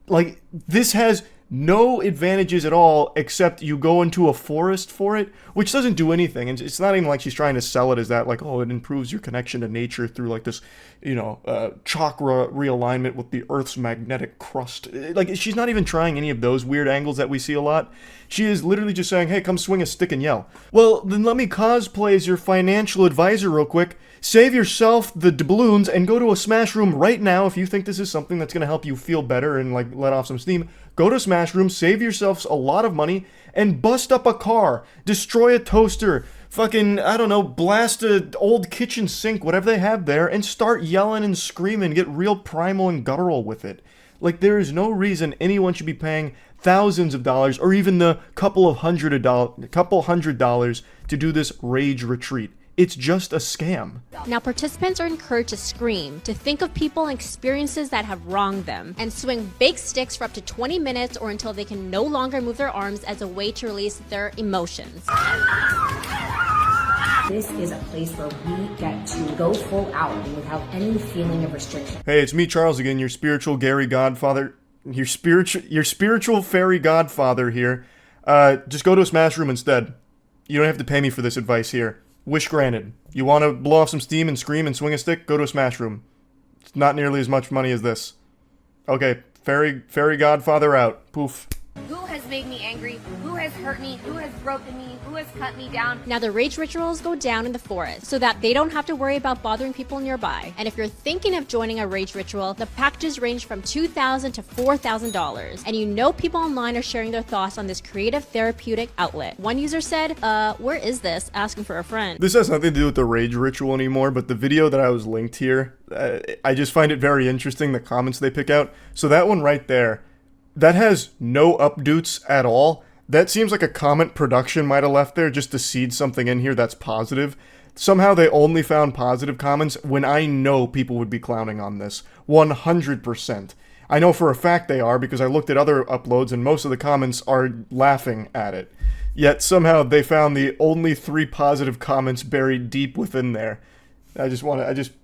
Like, this has no advantages at all except you go into a forest for it, which doesn't do anything. And it's not even like she's trying to sell it as that, like, oh, it improves your connection to nature through like this, chakra realignment with the Earth's magnetic crust. Like, she's not even trying any of those weird angles that we see a lot. She is literally just saying, hey, come swing a stick and yell. Well, then let me cosplay as your financial advisor real quick. Save yourself the doubloons and go to a smash room right now if you think this is something that's going to help you feel better and like let off some steam. Go to smash room, save yourselves a lot of money, and bust up a car, destroy a toaster, fucking, I don't know, blast an old kitchen sink, whatever they have there, and start yelling and screaming, get real primal and guttural with it. Like, there is no reason anyone should be paying thousands of dollars or even the couple hundred dollars to do this rage retreat. It's just a scam. Now, participants are encouraged to scream, to think of people and experiences that have wronged them, and swing big sticks for up to 20 minutes or until they can no longer move their arms as a way to release their emotions. This is a place where we get to go full out without any feeling of restriction. Hey, it's me, Charles, again, your spiritual Gary Godfather, your spiritual fairy godfather here. Just go to a smash room instead. You don't have to pay me for this advice here. Wish granted. You want to blow off some steam and scream and swing a stick? Go to a smash room. It's not nearly as much money as this. Okay, fairy godfather out. Poof. Who has made me angry? Who has hurt me? Who has broken me? Who has cut me down? Now, the rage rituals go down in the forest so that they don't have to worry about bothering people nearby. And if you're thinking of joining a rage ritual, the packages range from $2,000 to $4,000. And you know people online are sharing their thoughts on this creative therapeutic outlet. One user said, where is this? Asking for a friend. This has nothing to do with the rage ritual anymore, but the video that I was linked here, I just find it very interesting, the comments they pick out. So that one right there, that has no updates at all. That seems like a comment production might have left there just to seed something in here that's positive. Somehow they only found positive comments when I know people would be clowning on this. 100%. I know for a fact they are because I looked at other uploads and most of the comments are laughing at it. Yet somehow they found the only 3 positive comments buried deep within there. I just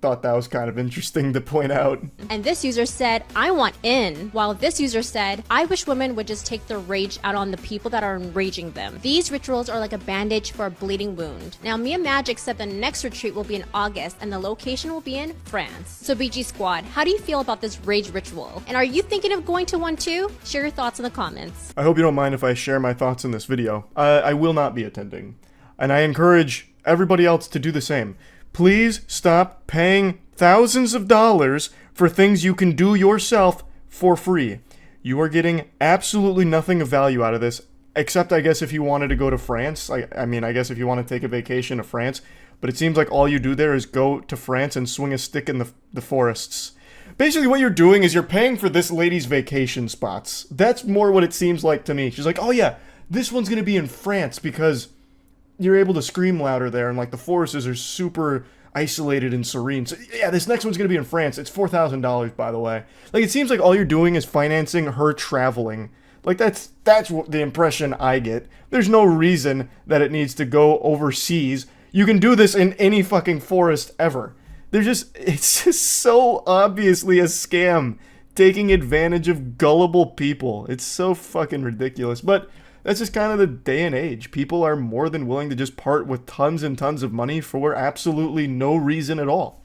thought that was kind of interesting to point out. And this user said, I want in, while this user said, I wish women would just take their rage out on the people that are enraging them. These rituals are like a bandage for a bleeding wound. Now, Mia Magic said the next retreat will be in August and the location will be in France. So BG Squad, how do you feel about this rage ritual? And are you thinking of going to one too? Share your thoughts in the comments. I hope you don't mind if I share my thoughts in this video. I will not be attending. And I encourage everybody else to do the same. Please stop paying thousands of dollars for things you can do yourself for free. You are getting absolutely nothing of value out of this, except I guess if you wanted to go to France. I mean, I guess if you want to take a vacation to France, but it seems like all you do there is go to France and swing a stick in the forests. Basically what you're doing is you're paying for this lady's vacation spots. That's more what it seems like to me. She's like, oh yeah, this one's going to be in France because you're able to scream louder there, and like the forests are super isolated and serene. So yeah, this next one's gonna be in France. It's $4,000, by the way. Like, it seems like all you're doing is financing her traveling. Like, that's what the impression I get. There's no reason that it needs to go overseas. You can do this in any fucking forest ever. It's just so obviously a scam, taking advantage of gullible people. It's so fucking ridiculous. But that's just kind of the day and age. People are more than willing to just part with tons and tons of money for absolutely no reason at all.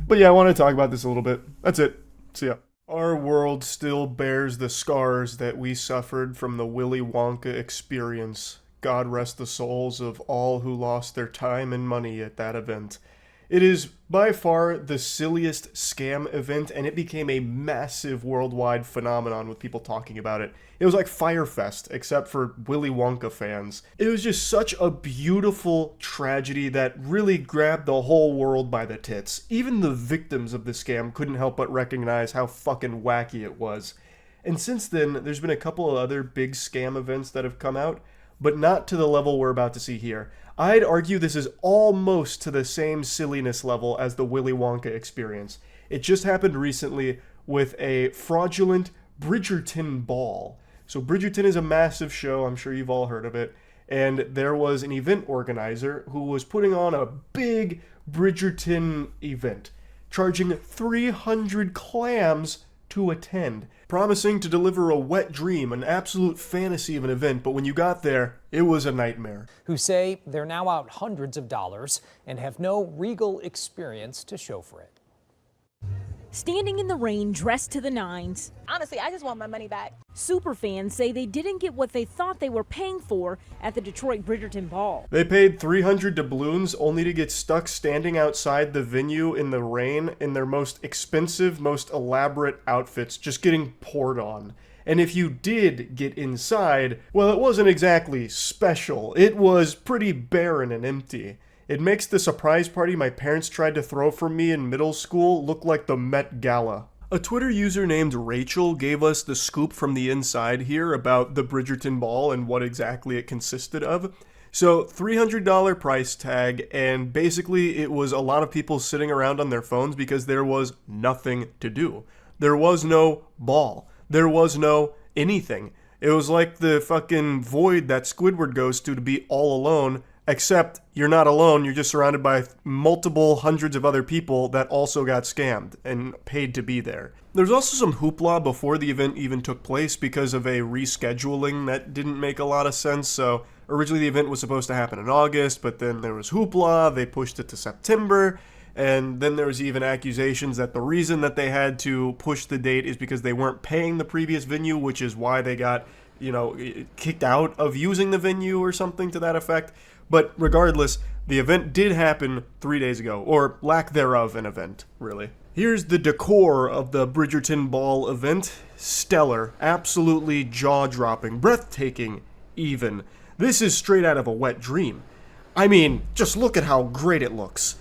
But yeah, I want to talk about this a little bit. That's it. See ya. Our world still bears the scars that we suffered from the Willy Wonka experience. God rest the souls of all who lost their time and money at that event. It is by far the silliest scam event, and it became a massive worldwide phenomenon with people talking about it. It was like Fyre Fest, except for Willy Wonka fans. It was just such a beautiful tragedy that really grabbed the whole world by the tits. Even the victims of the scam couldn't help but recognize how fucking wacky it was. And since then, there's been a couple of other big scam events that have come out, but not to the level we're about to see here. I'd argue this is almost to the same silliness level as the Willy Wonka experience. It just happened recently with a fraudulent Bridgerton ball. So Bridgerton is a massive show, I'm sure you've all heard of it, and there was an event organizer who was putting on a big Bridgerton event, charging 300 clams to attend, promising to deliver a wet dream, an absolute fantasy of an event, but when you got there, it was a nightmare. Who say they're now out hundreds of dollars and have no regal experience to show for it. Standing in the rain, dressed to the nines. Honestly, I just want my money back. Superfans say they didn't get what they thought they were paying for at the Detroit Bridgerton Ball. They paid 300 doubloons only to get stuck standing outside the venue in the rain in their most expensive, most elaborate outfits, just getting poured on. And if you did get inside, well, it wasn't exactly special. It was pretty barren and empty. It makes the surprise party my parents tried to throw for me in middle school look like the Met Gala. A Twitter user named Rachel gave us the scoop from the inside here about the Bridgerton Ball and what exactly it consisted of. So, $300 price tag, and basically it was a lot of people sitting around on their phones because there was nothing to do. There was no ball. There was no anything. It was like the fucking void that Squidward goes to be all alone, except you're not alone, you're just surrounded by multiple hundreds of other people that also got scammed and paid to be there. There's also some hoopla before the event even took place because of a rescheduling that didn't make a lot of sense. So originally the event was supposed to happen in August, but then there was hoopla, they pushed it to September, and then there was even accusations that the reason that they had to push the date is because they weren't paying the previous venue, which is why they got, kicked out of using the venue or something to that effect. But regardless, the event did happen 3 days ago, or lack thereof an event, really. Here's the decor of the Bridgerton Ball event. Stellar, absolutely jaw-dropping, breathtaking, even. This is straight out of a wet dream. I mean, just look at how great it looks.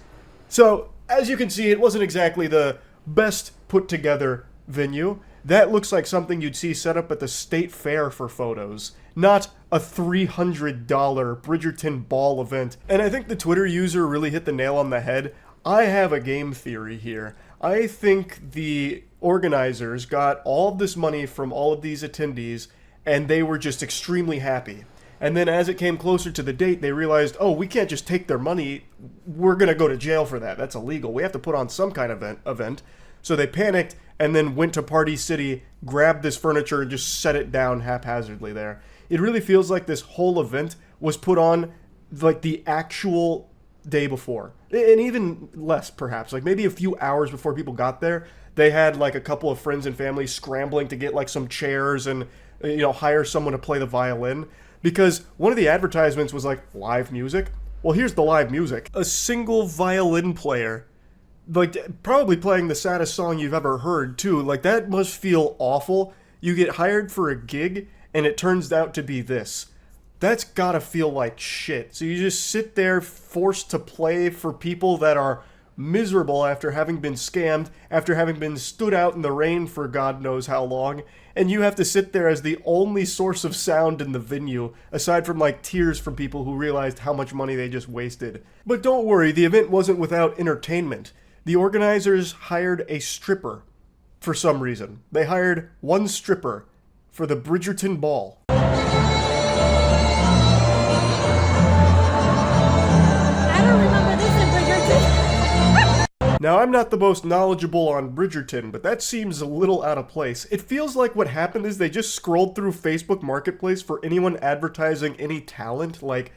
So, as you can see, it wasn't exactly the best put-together venue. That looks like something you'd see set up at the state fair for photos, not a $300 Bridgerton Ball event. And I think the Twitter user really hit the nail on the head. I have a game theory here. I think the organizers got all of this money from all of these attendees, and they were just extremely happy. And then as it came closer to the date, they realized, oh, we can't just take their money. We're going to go to jail for that. That's illegal. We have to put on some kind of event. So they panicked and then went to Party City, grabbed this furniture, and just set it down haphazardly there. It really feels like this whole event was put on like the actual day before. And even less, perhaps. Like maybe a few hours before people got there, they had like a couple of friends and family scrambling to get like some chairs and, hire someone to play the violin. Because one of the advertisements was like live music. Well, here's the live music. A single violin player, like probably playing the saddest song you've ever heard too. Like that must feel awful. You get hired for a gig and it turns out to be this. That's gotta feel like shit. So you just sit there forced to play for people that are miserable after having been scammed, after having been stood out in the rain for God knows how long, and you have to sit there as the only source of sound in the venue, aside from like tears from people who realized how much money they just wasted. But don't worry, the event wasn't without entertainment. The organizers hired a stripper for some reason. They hired one stripper for the Bridgerton Ball. Now, I'm not the most knowledgeable on Bridgerton, but that seems a little out of place. It feels like what happened is they just scrolled through Facebook Marketplace for anyone advertising any talent, like,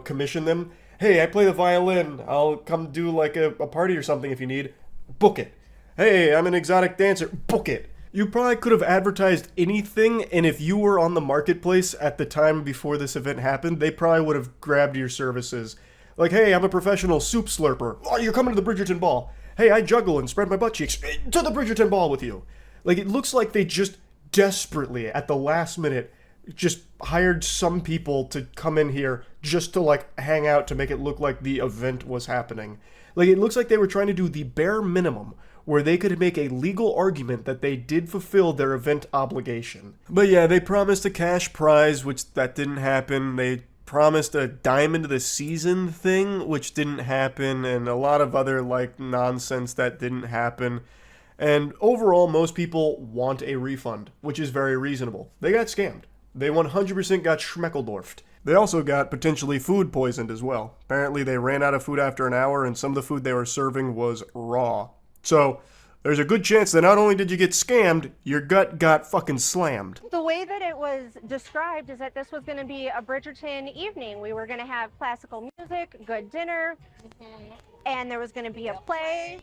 commission them. Hey, I play the violin. I'll come do like a party or something if you need. Book it. hey, I'm an exotic dancer, book it. You probably could have advertised anything, and if you were on the marketplace at the time before this event happened, they probably would have grabbed your services. Like, hey, I'm a professional soup slurper. Oh, you're coming to the Bridgerton Ball. Hey, I juggle and spread my butt cheeks. To the Bridgerton Ball with you. Like, it looks like they just desperately, at the last minute, just hired some people to come in here just to, like, hang out to make it look like the event was happening. Like, it looks like they were trying to do the bare minimum where they could make a legal argument that they did fulfill their event obligation. But yeah, they promised a cash prize, which that didn't happen. They promised a diamond of the season thing, which didn't happen, and a lot of other, like, nonsense that didn't happen. And overall, most people want a refund, which is very reasonable. They got scammed. They 100% got schmeckeldorfed. They also got potentially food poisoned as well. Apparently they ran out of food after an hour, and some of the food they were serving was raw. So, there's a good chance that not only did you get scammed, your gut got fucking slammed. The way that it was described is that this was going to be a Bridgerton evening. We were going to have classical music, good dinner, and there was going to be a play,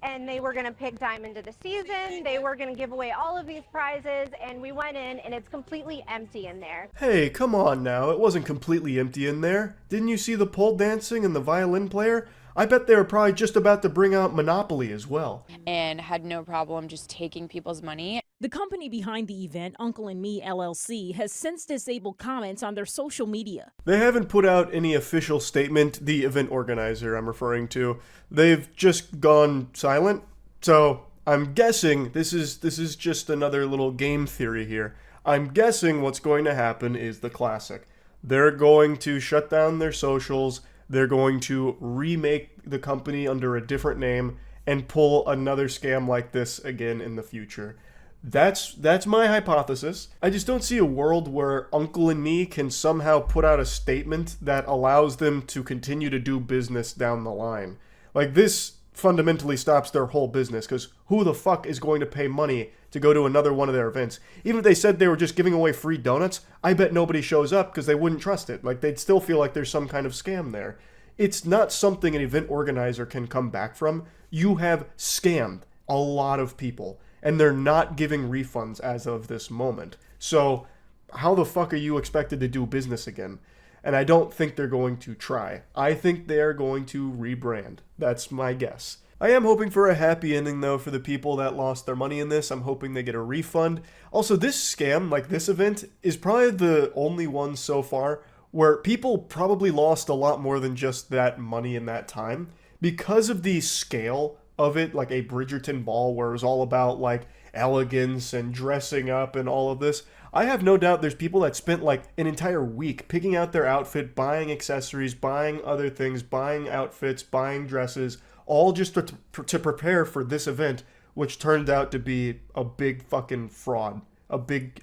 and they were going to pick Diamond of the Season. They were going to give away all of these prizes, and we went in, and it's completely empty in there. Hey, come on now. It wasn't completely empty in there. Didn't you see the pole dancing and the violin player? I bet they were probably just about to bring out Monopoly as well. And had no problem just taking people's money. The company behind the event, Uncle and Me LLC, has since disabled comments on their social media. They haven't put out any official statement, the event organizer I'm referring to. They've just gone silent. So I'm guessing this is just another little game theory here. I'm guessing what's going to happen is the classic. They're going to shut down their socials. They're going to remake the company under a different name and pull another scam like this again in the future. That's my hypothesis. I just don't see a world where Uncle and Me can somehow put out a statement that allows them to continue to do business down the line. Like, this fundamentally stops their whole business, because who the fuck is going to pay money to go to another one of their events? Even if they said they were just giving away free donuts, I bet nobody shows up because they wouldn't trust it. Like, they'd still feel like there's some kind of scam there. It's not something an event organizer can come back from. You have scammed a lot of people, and they're not giving refunds as of this moment. So how the fuck are you expected to do business again? And I don't think they're going to try. I think they're going to rebrand. That's my guess. I am hoping for a happy ending, though, for the people that lost their money in this. I'm hoping they get a refund. Also, this scam, like this event, is probably the only one so far where people probably lost a lot more than just that money in that time. Because of the scale of it, like a Bridgerton ball where it was all about, like, elegance and dressing up and all of this, I have no doubt there's people that spent like an entire week picking out their outfit, buying accessories, buying other things, buying outfits, buying dresses, all just to prepare for this event, which turned out to be a big fucking fraud, a big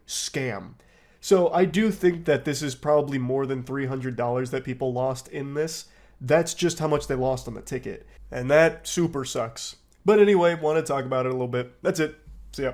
scam. So I do think that this is probably more than $300 that people lost in this. That's just how much they lost on the ticket. And that super sucks. But anyway, want to talk about it a little bit. That's it. See ya.